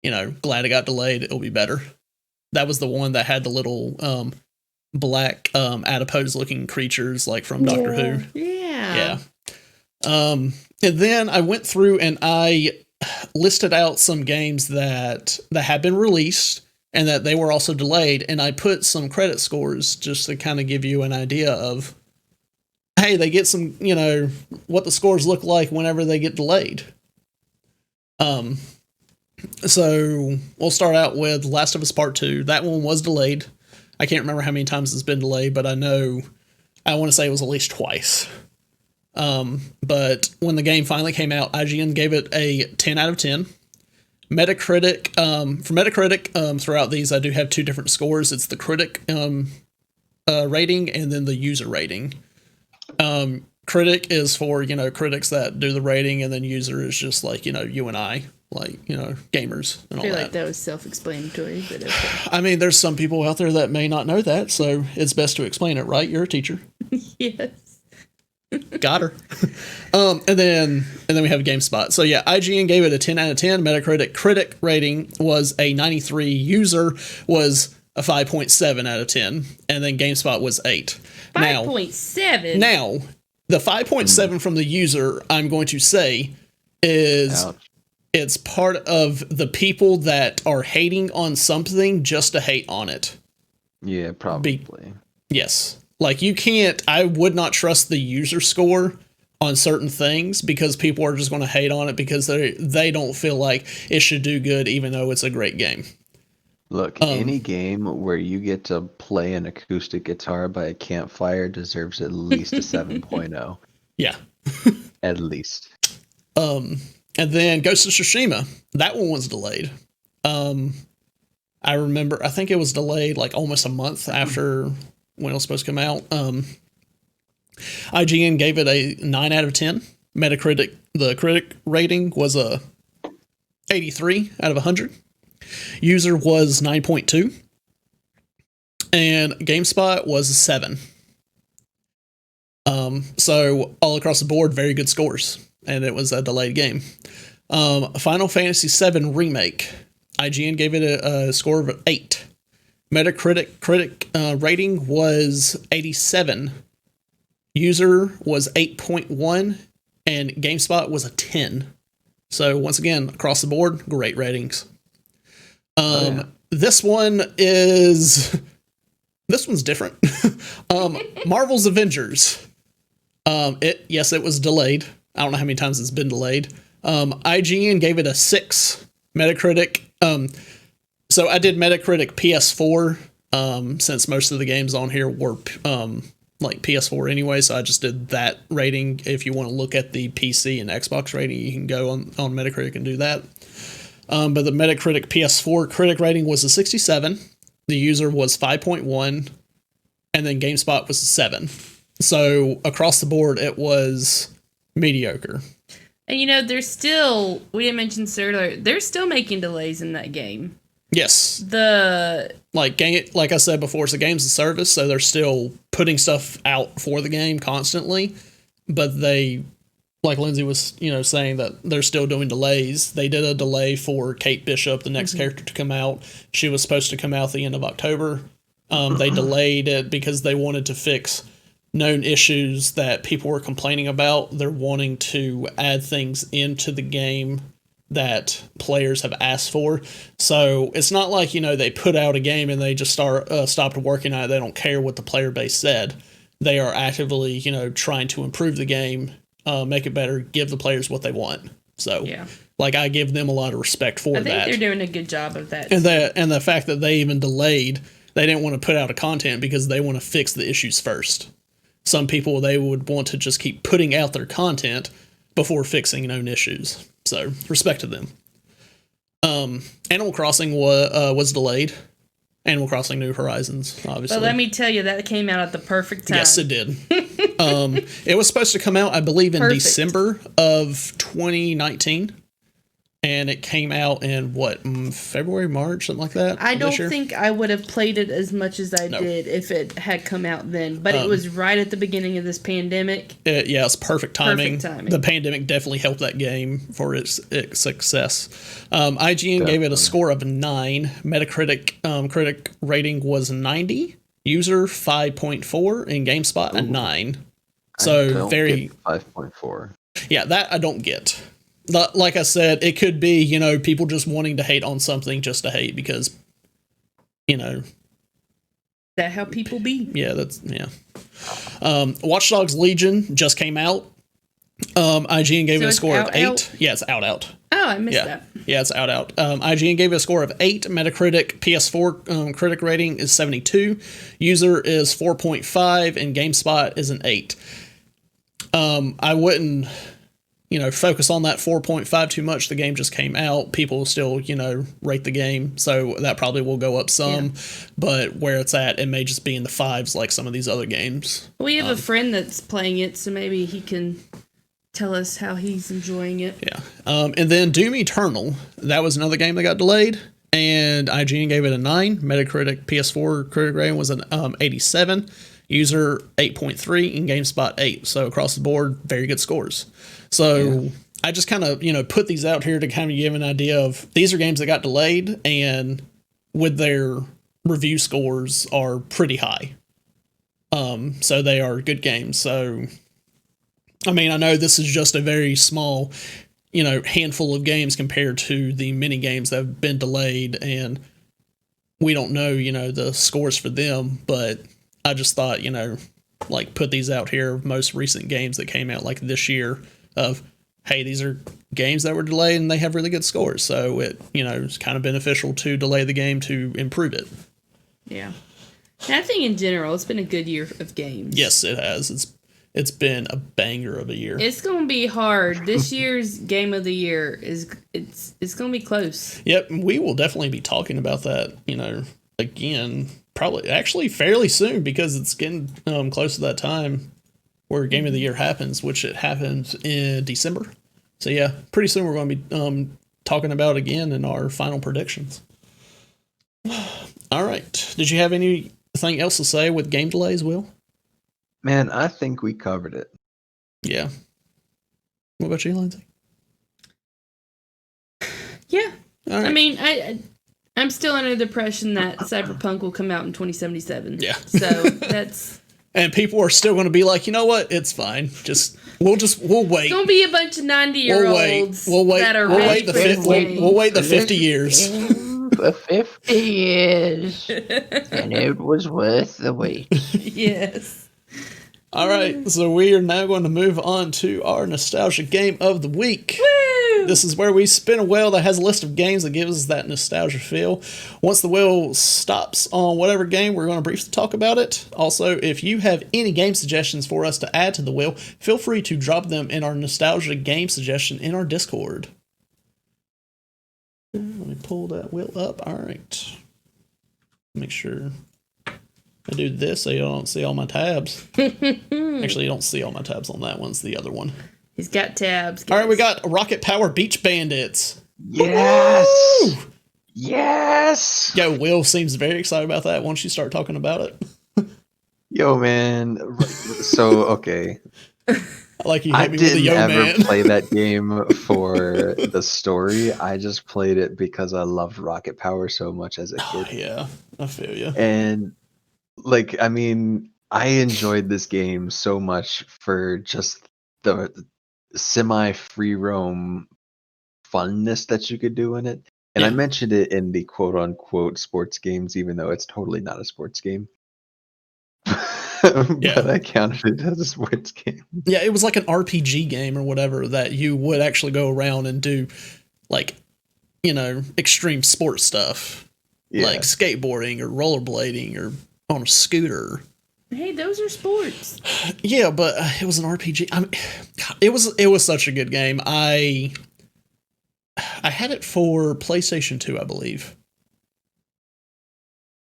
glad it got delayed. It'll be better. That was the one that had the little black adipose looking creatures like from Doctor Who. Yeah. And then I went through and I listed out some games that had been released and that they were also delayed, and I put some credit scores just to kind of give you an idea of, hey, they get some, what the scores look like whenever they get delayed. So we'll start out with Last of Us Part 2. That one was delayed. I can't remember how many times it's been delayed, but I want to say it was at least twice. But when the game finally came out, IGN gave it a 10 out of 10. Metacritic, for Metacritic, throughout these, I do have two different scores. It's the critic rating and then the user rating. Critic is for, critics that do the rating, and then user is just like, you and I, like, gamers and all that. I feel like that was self-explanatory, but okay. I mean, there's some people out there that may not know that, so it's best to explain it, right? You're a teacher. Yes. Got her. And then we have GameSpot. So yeah, IGN gave it a 10 out of 10. Metacritic critic rating was a 93. User was a 5.7 out of 10. And then GameSpot was 8. 5.7? Now, the 5.7 from the user, I'm going to say, is Ouch. It's part of the people that are hating on something just to hate on it. Yeah, probably. Yes. Like, I would not trust the user score on certain things because people are just going to hate on it because they don't feel like it should do good even though it's a great game. Look, any game where you get to play an acoustic guitar by a campfire deserves at least a 7.0. Yeah. At least. And then Ghost of Tsushima, that one was delayed. I remember, I think it was delayed like almost a month after when it was supposed to come out. IGN gave it a 9 out of 10. Metacritic, the critic rating was a 83 out of 100. User was 9.2. And GameSpot was a 7. So all across the board, very good scores. And it was a delayed game. Final Fantasy VII Remake. IGN gave it a score of 8. Metacritic critic rating was 87. User was 8.1. And GameSpot was a 10. So once again, across the board, great ratings. This one's different. Marvel's Avengers. It was delayed. I don't know how many times it's been delayed. IGN gave it a 6. Metacritic. So I did Metacritic PS4, since most of the games on here were like PS4 anyway, so I just did that rating. If you want to look at the PC and Xbox rating, you can go on Metacritic and do that. But the Metacritic PS4 critic rating was a 67. The user was 5.1. And then GameSpot was a 7. So across the board, it was mediocre. And we didn't mention this earlier, they're still making delays in that game. Yes. Like I said before, it's a game's a service, so they're still putting stuff out for the game constantly. But they, like Lindsay was, saying that they're still doing delays. They did a delay for Kate Bishop, the next character to come out. She was supposed to come out at the end of October. They delayed it because they wanted to fix known issues that people were complaining about. They're wanting to add things into the game that players have asked for. So it's not like, they put out a game and they just stopped working on it. They don't care what the player base said. They are actively, trying to improve the game, make it better, give the players what they want. So, yeah. I give them a lot of respect for that. I think they're doing a good job of that. And the fact that they even delayed, they didn't want to put out a content because they want to fix the issues first. Some people, they would want to just keep putting out their content before fixing known issues. So, respect to them. Animal Crossing was delayed. Animal Crossing New Horizons, obviously. But let me tell you, that came out at the perfect time. Yes, it did. It was supposed to come out, I believe, in December of 2019. And it came out in, February, March, something like that? I don't think I would have played it as much as I did if it had come out then. But it was right at the beginning of this pandemic. It's perfect timing. The pandemic definitely helped that game for its success. IGN gave it a score of 9. Metacritic critic rating was 90. User 5.4. And GameSpot a 9. So I don't get 5.4. Yeah, that I don't get. like I said, it could be, you know, people just wanting to hate on something just to hate because, you know. That how people be. Yeah, that's, yeah. Watch Dogs Legion just came out. IGN gave it a score of 8. Yeah, it's out. Oh, I missed that. Yeah, it's out. IGN gave it a score of 8. Metacritic PS4 critic rating is 72. User is 4.5, and GameSpot is an 8. I wouldn't, you know, focus on that 4.5 too much. The game just came out. People still, you know, rate the game, so that probably will go up some. Yeah. But where it's at, it may just be in the 5s like some of these other games. We have a friend that's playing it, so maybe he can tell us how he's enjoying it. Yeah. And then Doom Eternal, that was another game that got delayed, and IGN gave it a 9. Metacritic PS4 critic rating was an 87. User 8.3 and GameSpot 8. So across the board, very good scores. So I just kind of, you know, put these out here to kind of give an idea of these are games that got delayed and with their review scores are pretty high. So they are good games. So, I mean, I know this is just a very small, you know, handful of games compared to the many games that have been delayed, and we don't know, you know, the scores for them, but I just thought, you know, like put these out here, most recent games that came out like this year of, hey, these are games that were delayed and they have really good scores. So it, you know, it's kind of beneficial to delay the game to improve it. Yeah. And I think in general, it's been a good year of games. Yes, it has. It's been a banger of a year. It's going to be hard. This year's game of the year is it's going to be close. Yep, we will definitely be talking about that, you know, again, probably actually fairly soon because it's getting close to that time where game of the year happens, which it happens in December. So yeah, pretty soon we're going to be talking about again in our final predictions. All right. Did you have anything else to say with game delays, Will? Man, I think we covered it. Yeah. What about you, Lindsay? Yeah. All right. I mean, I'm still under the impression that Cyberpunk will come out in 2077. Yeah. So that's... And people are still going to be like, you know what? It's fine. We'll wait. It's going to be a bunch of 90-year-olds We'll wait. that are We'll ready wait for this game. We'll wait the 50 years. For 50 years. And it was worth the wait. Yes. All right. So we are now going to move on to our nostalgia game of the week. Woo! This is where we spin a wheel that has a list of games that gives us that nostalgia feel. Once the wheel stops on whatever game, we're going to briefly talk about it. Also, if you have any game suggestions for us to add to the wheel, feel free to drop them in our nostalgia game suggestion in our Discord. Let me pull that wheel up. All right. Make sure I do this so you don't see all my tabs. Actually, you don't see all my tabs on that one. It's the other one. He's got tabs. Guys. All right, we got Rocket Power Beach Bandits. Yes! Woo! Yes! Yo, Will seems very excited about that once you start talking about it. Yo, man. So, okay. I like you I hit me with the didn't yo, ever man. play that game for the story. I just played it because I loved Rocket Power so much as a kid. Yeah, I feel you. And, like, I mean, I enjoyed this game so much for just the semi-free roam funness that you could do in it. And I mentioned it in the quote-unquote sports games, even though it's totally not a sports game. But I counted it as a sports game. Yeah, it was like an RPG game or whatever that you would actually go around and do, like, you know, extreme sports stuff. Yeah. Like skateboarding or rollerblading or on a scooter. Hey, those are sports. Yeah, but it was an RPG. I mean, it was such a good game. I had it for PlayStation 2, I believe.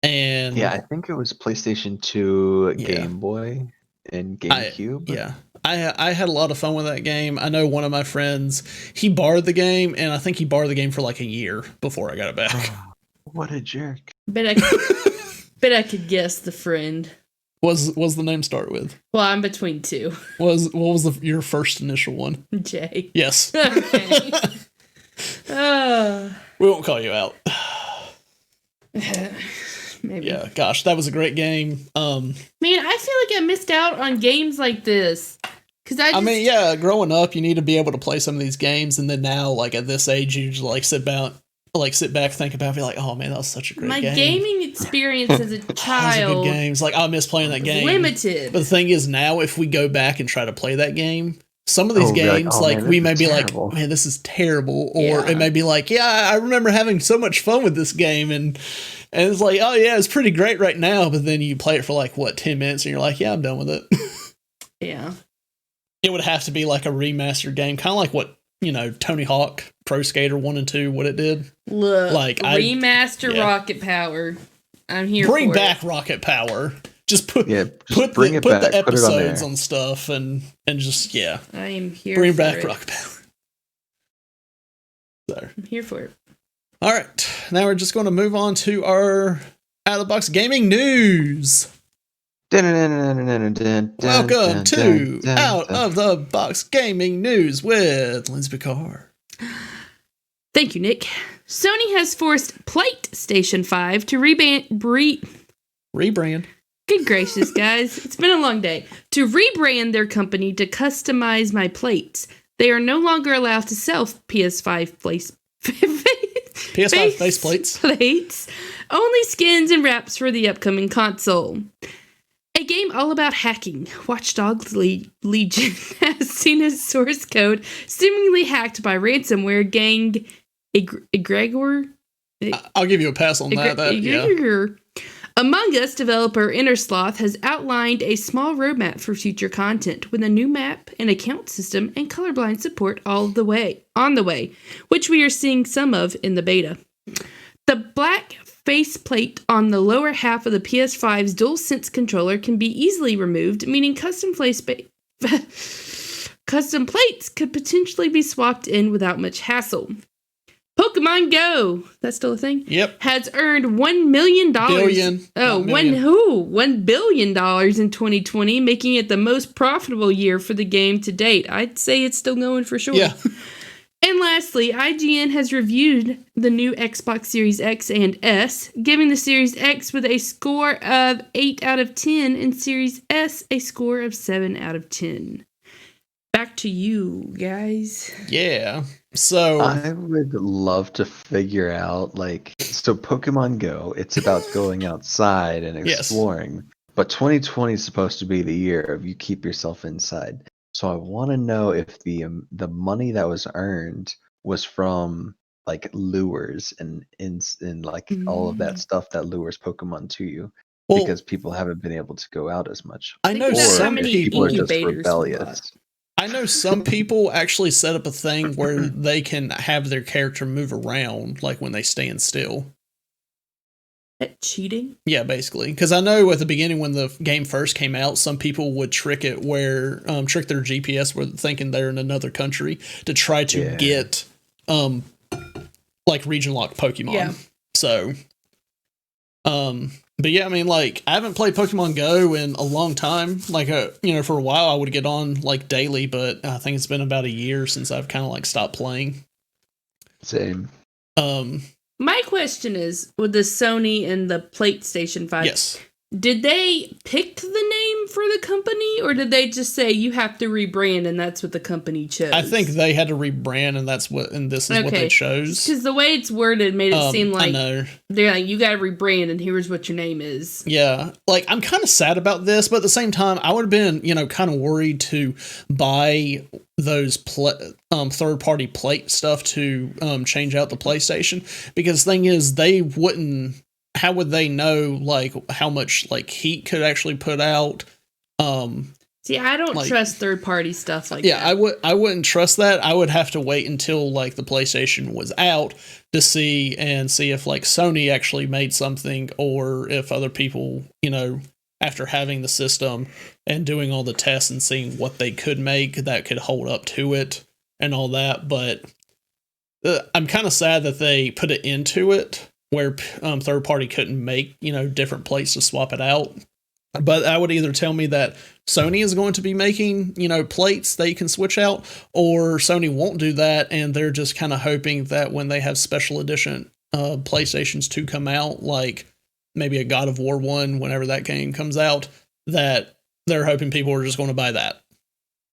And yeah, I think it was PlayStation 2, Game Boy, and GameCube. I had a lot of fun with that game. I know one of my friends, he borrowed the game, and I think he borrowed the game for like a year before I got it back. Oh, what a jerk. Bet I could guess the friend. Was the name start with? Well, I'm between two. What was your first initial one? J. Yes. Okay. We won't call you out. Maybe. Yeah, gosh, that was a great game. Man, I feel like I missed out on games like this. Because I mean, yeah, growing up, you need to be able to play some of these games, and then now, like at this age, you just like sit back, think about, it, be like, oh man, that was such a great game. My gaming experience as a Those are child good games. Like I miss playing that game. limited. But the thing is, now if we go back and try to play that game, some of these games, man, we may be terrible. like, man, this is terrible, or Yeah. it may be like, yeah, I remember having so much fun with this game, and it's like, oh yeah, it's pretty great right now, but then you play it for like 10 minutes, and you're like, yeah, I'm done with it. Yeah. It would have to be like a remastered game, kind of like what, Tony Hawk Pro Skater 1 and 2, what it did. Look, Like, remaster yeah. Rocket Power. I'm here Bring for back it. Rocket Power. Just put bring the it back, put it on episodes there. on stuff and just, yeah. I am here Bring for back it. Rocket Power. So, I'm here for it. all right. Now we're just going to move on to our out of the box gaming news. Welcome to Out of the Box Gaming News with Lindsay Picard. Thank you, Nick. Sony has forced PlayStation 5 to rebrand. Good gracious, guys. It's been a long day. To rebrand their company to customize my plates. They are no longer allowed to sell PS5 PS5 faceplates. plates. Only skins and wraps for the upcoming console. A game all about hacking. Watch Dogs Legion has seen its source code seemingly hacked by ransomware gang Egregor. I'll give you a pass on that. Yeah. Among Us developer Innersloth has outlined a small roadmap for future content with a new map, an account system, and colorblind support on the way, which we are seeing some of in the beta. The black faceplate on the lower half of the PS5's DualSense controller can be easily removed, meaning custom plates could potentially be swapped in without much hassle. Pokemon Go, that's still a thing? Yep. Has earned $1 million. Billion. $1 billion in 2020, making it the most profitable year for the game to date. I'd say it's still going for sure. Yeah. And lastly, IGN has reviewed the new Xbox Series X and S, giving the Series X with a score of 8 out of 10 and Series S a score of 7 out of 10. Back to you, guys. Yeah. So I would love to figure out, so Pokemon Go, it's about going outside and Yes. exploring. But 2020 is supposed to be the year of you keep yourself inside. So I want to know if the money that was earned was from lures and all of that stuff that lures Pokemon to you, because people haven't been able to go out as much. I know Think about some how many people are just incubators rebellious. I know some people actually set up a thing where they can have their character move around, like when they stand still. That cheating? Yeah, basically. Because I know at the beginning when the game first came out, some people would trick it where trick their GPS with thinking they're in another country to try to get region locked Pokemon. Yeah. So, but yeah, I mean, I haven't played Pokemon Go in a long time. For a while I would get on daily, but I think it's been about a year since I've kind of stopped playing. Same. My question is, with the Sony and the PlayStation 5, Yes. did they pick the name for the company, or did they just say you have to rebrand and that's what the company chose? I think they had to rebrand, and this is what they chose. Because the way it's worded made it seem I like know. they're like, you got to rebrand and here's what your name is. Yeah, I'm kind of sad about this, but at the same time, I would have been, kind of worried to buy those third-party plate stuff to change out the PlayStation, because the thing is, they wouldn't. How would they know how much heat could actually put out? See, I don't trust third-party stuff like that. Yeah, I wouldn't trust that. I would have to wait until the PlayStation was out to see if Sony actually made something, or if other people, after having the system and doing all the tests and seeing what they could make that could hold up to it and all that. But I'm kind of sad that they put it into it where third party couldn't make, different plates to swap it out. But that would either tell me that Sony is going to be making, plates that you can switch out, or Sony won't do that, and they're just kind of hoping that when they have special edition PlayStations 2 come out, like maybe a God of War 1, whenever that game comes out, that they're hoping people are just going to buy that.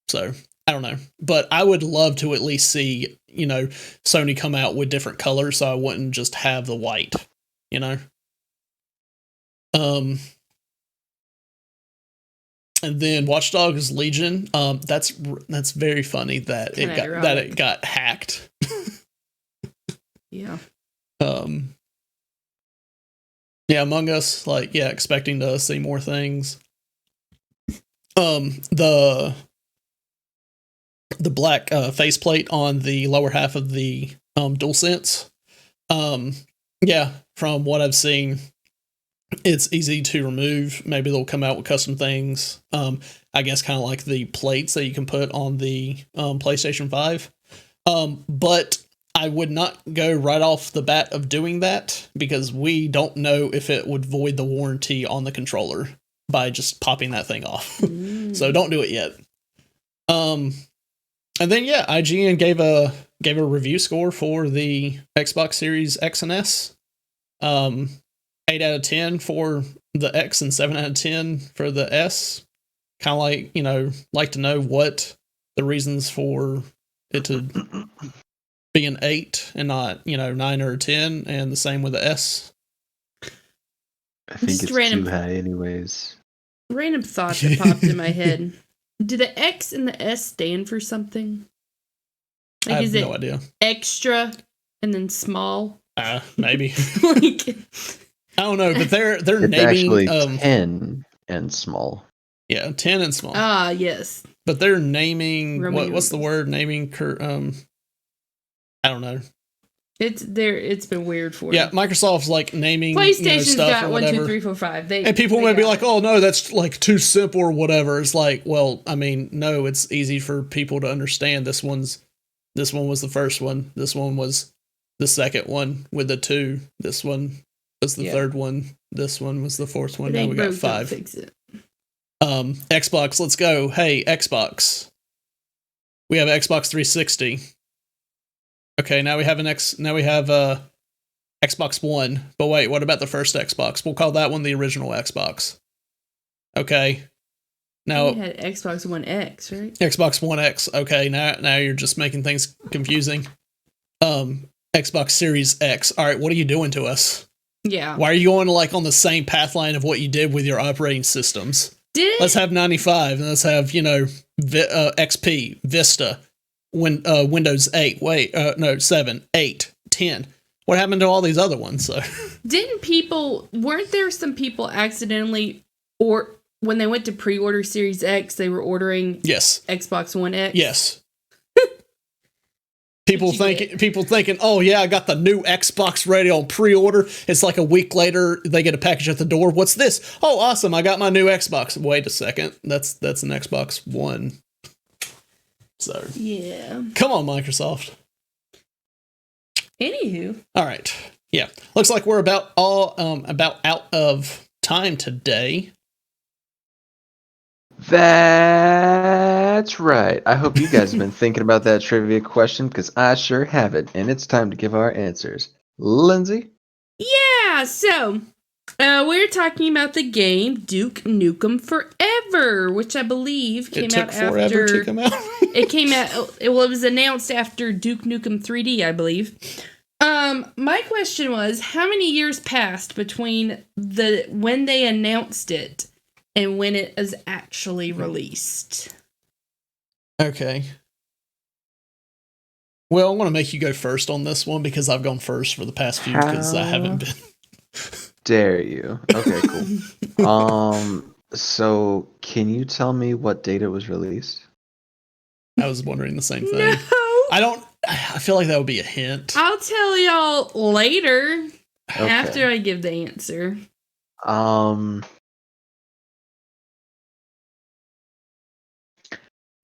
So I don't know, but I would love to at least see, Sony come out with different colors, so I wouldn't just have the white, Um, and then Watch Dogs Legion. That's very funny that it got hacked. Yeah. Yeah, Among Us, expecting to see more things. The black faceplate on the lower half of the DualSense. Yeah, from what I've seen, it's easy to remove. Maybe they'll come out with custom things. I guess kind of like the plates that you can put on the PlayStation 5. But I would not go right off the bat of doing that because we don't know if it would void the warranty on the controller by just popping that thing off. So don't do it yet. And then IGN gave a review score for the Xbox Series X and S. 8 out of 10 for the X and 7 out of 10 for the S. Kind of like to know what the reasons for it to be an 8 and not, 9 or 10, and the same with the S. I think it's too high anyways. Random thought that popped in my head. Do the X and the S stand for something? I have no idea. Extra and then small? Maybe. I don't know, but they're it's naming actually 10 and small. Yeah, 10 and small. Yes. But they're naming what's the word? Naming I don't know. It's been weird for them. Microsoft's naming PlayStation's stuff got or 1, whatever. 2, 3, 4, 5. And people may be like, "Oh no, that's too simple or whatever." It's well, I mean, no, it's easy for people to understand. This one was the first one. This one was the second one with the 2. This one was the third one. This one was the fourth one. Now we got 5. Fix it. Xbox, let's go. Hey, Xbox. We have Xbox 360. Okay, now we have Xbox One. But wait, what about the first Xbox? We'll call that one the original Xbox. Okay. Now we had Xbox One X, right? Xbox One X. Okay, now you're just making things confusing. Xbox Series X. All right, what are you doing to us? Yeah. Why are you going on the same path line of what you did with your operating systems? Let's have 95 and let's have, XP, Vista, Windows 8. Wait, no, 7, 8, 10. What happened to all these other ones? So weren't there some people accidentally, or when they went to pre-order Series X, they were ordering Xbox One X? Yes. People thinking, oh yeah, I got the new Xbox ready on pre-order. It's a week later, they get a package at the door. What's this? Oh, awesome! I got my new Xbox. Wait a second, that's an Xbox One. So yeah, come on, Microsoft. Anywho, all right, yeah, looks like we're about out of time today. That's right. I hope you guys have been thinking about that trivia question because I sure haven't. And it's time to give our answers. Lindsay? Yeah, so we're talking about the game Duke Nukem Forever, which I believe came out after... to come out. It came out... It was announced after Duke Nukem 3D, I believe. My question was, how many years passed between when they announced it and when it is actually released? Okay. Well, I want to make you go first on this one because I've gone first for the past few because I haven't been. Dare you? Okay, cool. So can you tell me what date it was released? I was wondering the same thing. No! I feel like that would be a hint. I'll tell y'all later after I give the answer.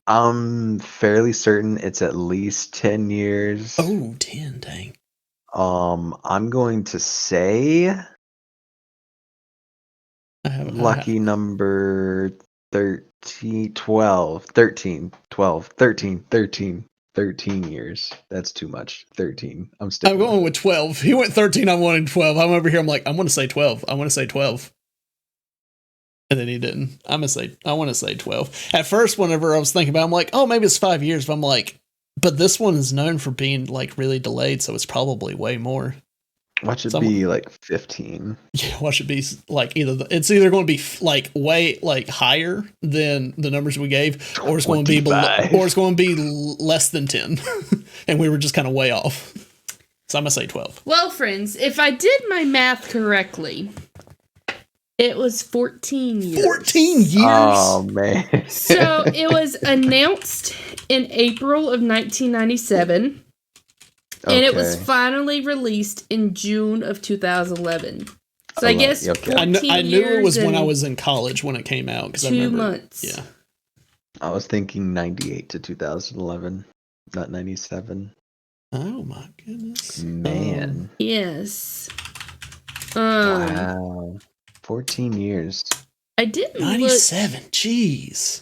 I'm fairly certain it's at least 10 years. Oh, 10, dang. I'm going to say lucky number 13 years. That's too much. 13. I'm going with 12. He went 13, I'm wanting 12. I'm over here, I'm going to say 12. I want to say 12. And then he didn't. I want to say 12. At first, whenever I was thinking about it, I'm like, oh, maybe it's 5 years. But I'm like, but this one is known for being like really delayed, so it's probably way more. Watch it be like 15. Yeah, watch it be like it's either going to be like way like higher than the numbers we gave, or it's going to be below, or it's going to be less than 10, and we were just kind of way off. So I'm gonna say 12. Well, friends, if I did my math correctly, it was 14 years. 14 years? Oh man! So it was announced in April of 1997. And it was finally released in June of 2011. So I guess 14 I knew it was when I years was in college when it came out. 2 months. Yeah. I was thinking 98 to 2011, not 97. Oh my goodness. Man. Yes. Wow. 14 years. I didn't 97. Jeez.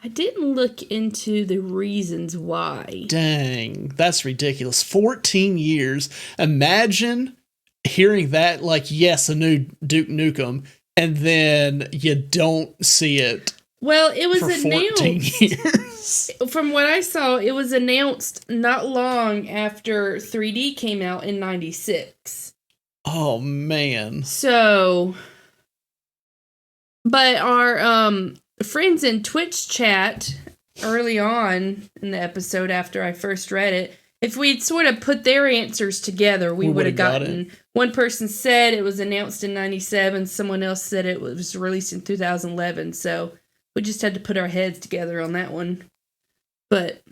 I didn't look into the reasons why. Dang, that's ridiculous. 14 years. Imagine hearing that, like, yes, a new Duke Nukem, and then you don't see it. Well, it was for 14 years. From what I saw, it was announced not long after 3D came out in 96. Oh, man. So, but our friends in Twitch chat early on in the episode after I first read it, if we'd sort of put their answers together, we would have gotten. One person said it was announced in 97. Someone else said it was released in 2011. So we just had to put our heads together on that one. But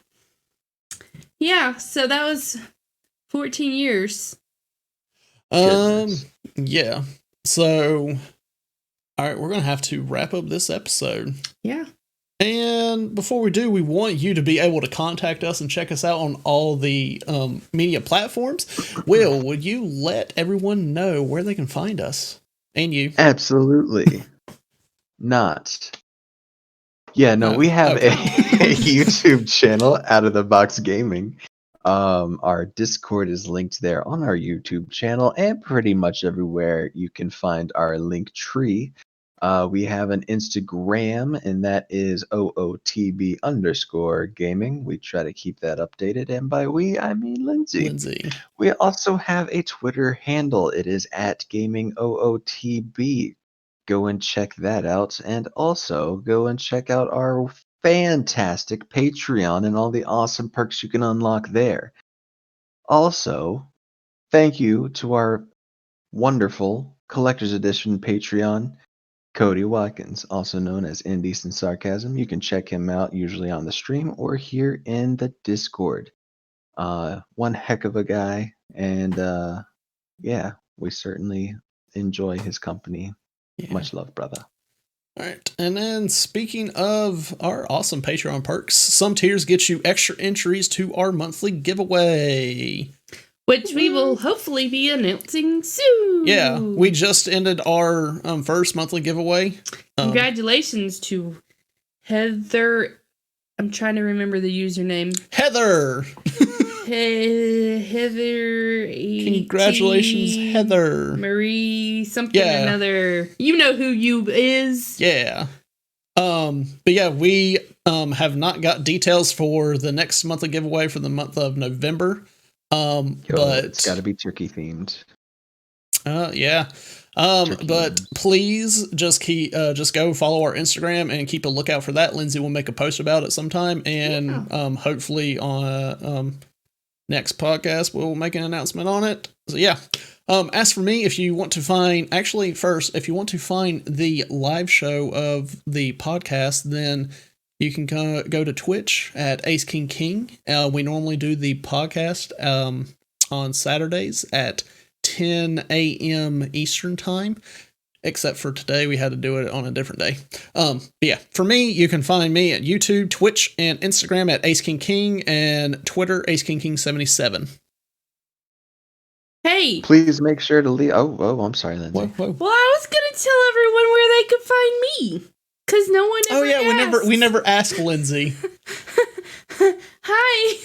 yeah, so that was 14 years. Yeah. So, all right, we're going to have to wrap up this episode. Yeah. And before we do, we want you to be able to contact us and check us out on all the media platforms. Will, would you let everyone know where they can find us? And you? Absolutely. Not. Yeah, no, we have a YouTube channel, Out of the Box Gaming. Our Discord is linked there on our YouTube channel, and pretty much everywhere you can find our link tree. We have an Instagram, and that is OOTB_gaming. We try to keep that updated, and by we, I mean Lindsay. We also have a Twitter handle. It is @GamingOOTB. Go and check that out, and also go and check out our fantastic Patreon and all the awesome perks you can unlock there. Also, thank you to our wonderful Collector's Edition Patreon, Cody Watkins, also known as Indecent Sarcasm. You can check him out usually on the stream or here in the Discord. One heck of a guy, and yeah, we certainly enjoy his company. Yeah. Much love, brother. All right, and then speaking of our awesome Patreon perks, some tiers get you extra entries to our monthly giveaway, which we will hopefully be announcing soon. Yeah, we just ended our first monthly giveaway. Congratulations to Heather. I'm trying to remember the username. Heather. Heather. Congratulations, Heather. Marie something another. You know who you is. Yeah. But yeah, we have not got details for the next monthly giveaway for the month of November. But it's got to be turkey themed. Yeah. But please just go follow our Instagram and keep a lookout for that. Lindsay will make a post about it sometime, and hopefully on next podcast we'll make an announcement on it. So yeah. As for me, if you want to find the live show of the podcast, then you can go to Twitch at Ace King King. We normally do the podcast on Saturdays at 10 a.m. Eastern time, except for today we had to do it on a different day. But yeah, for me, you can find me at YouTube, Twitch, and Instagram at Ace King King, and Twitter Ace King King 77. Hey, please make sure to leave. Oh, I'm sorry, Lindsay. Well, I was gonna tell everyone where they could find me, because no one ever asked. we never asked Lindsay. Hi.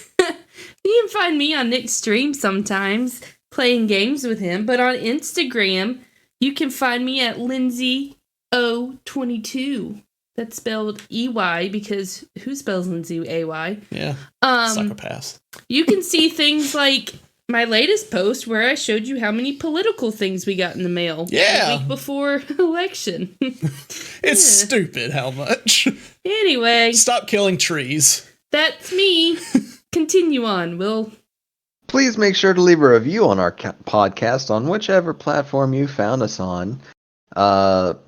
You can find me on Nick's stream sometimes, playing games with him, but on Instagram, you can find me at Lindsay O22. That's spelled EY because who spells Lindsay AY? Yeah. Um, Psychopaths. you can see things like my latest post where I showed you how many political things we got in the mail. Yeah. The week before election. It's stupid how much. Anyway. Stop killing trees. That's me. Continue on, Will. Please make sure to leave a review on our podcast on whichever platform you found us on.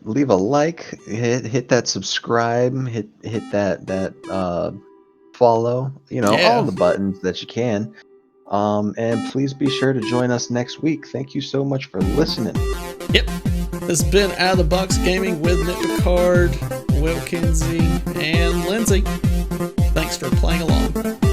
Leave a like, hit that subscribe, hit that follow, all the buttons that you can. And please be sure to join us next week. Thank you so much for listening. Yep. This has been Out of the Box Gaming with Nick Picard, Will Kinsey, and Lindsay. Thanks for playing along.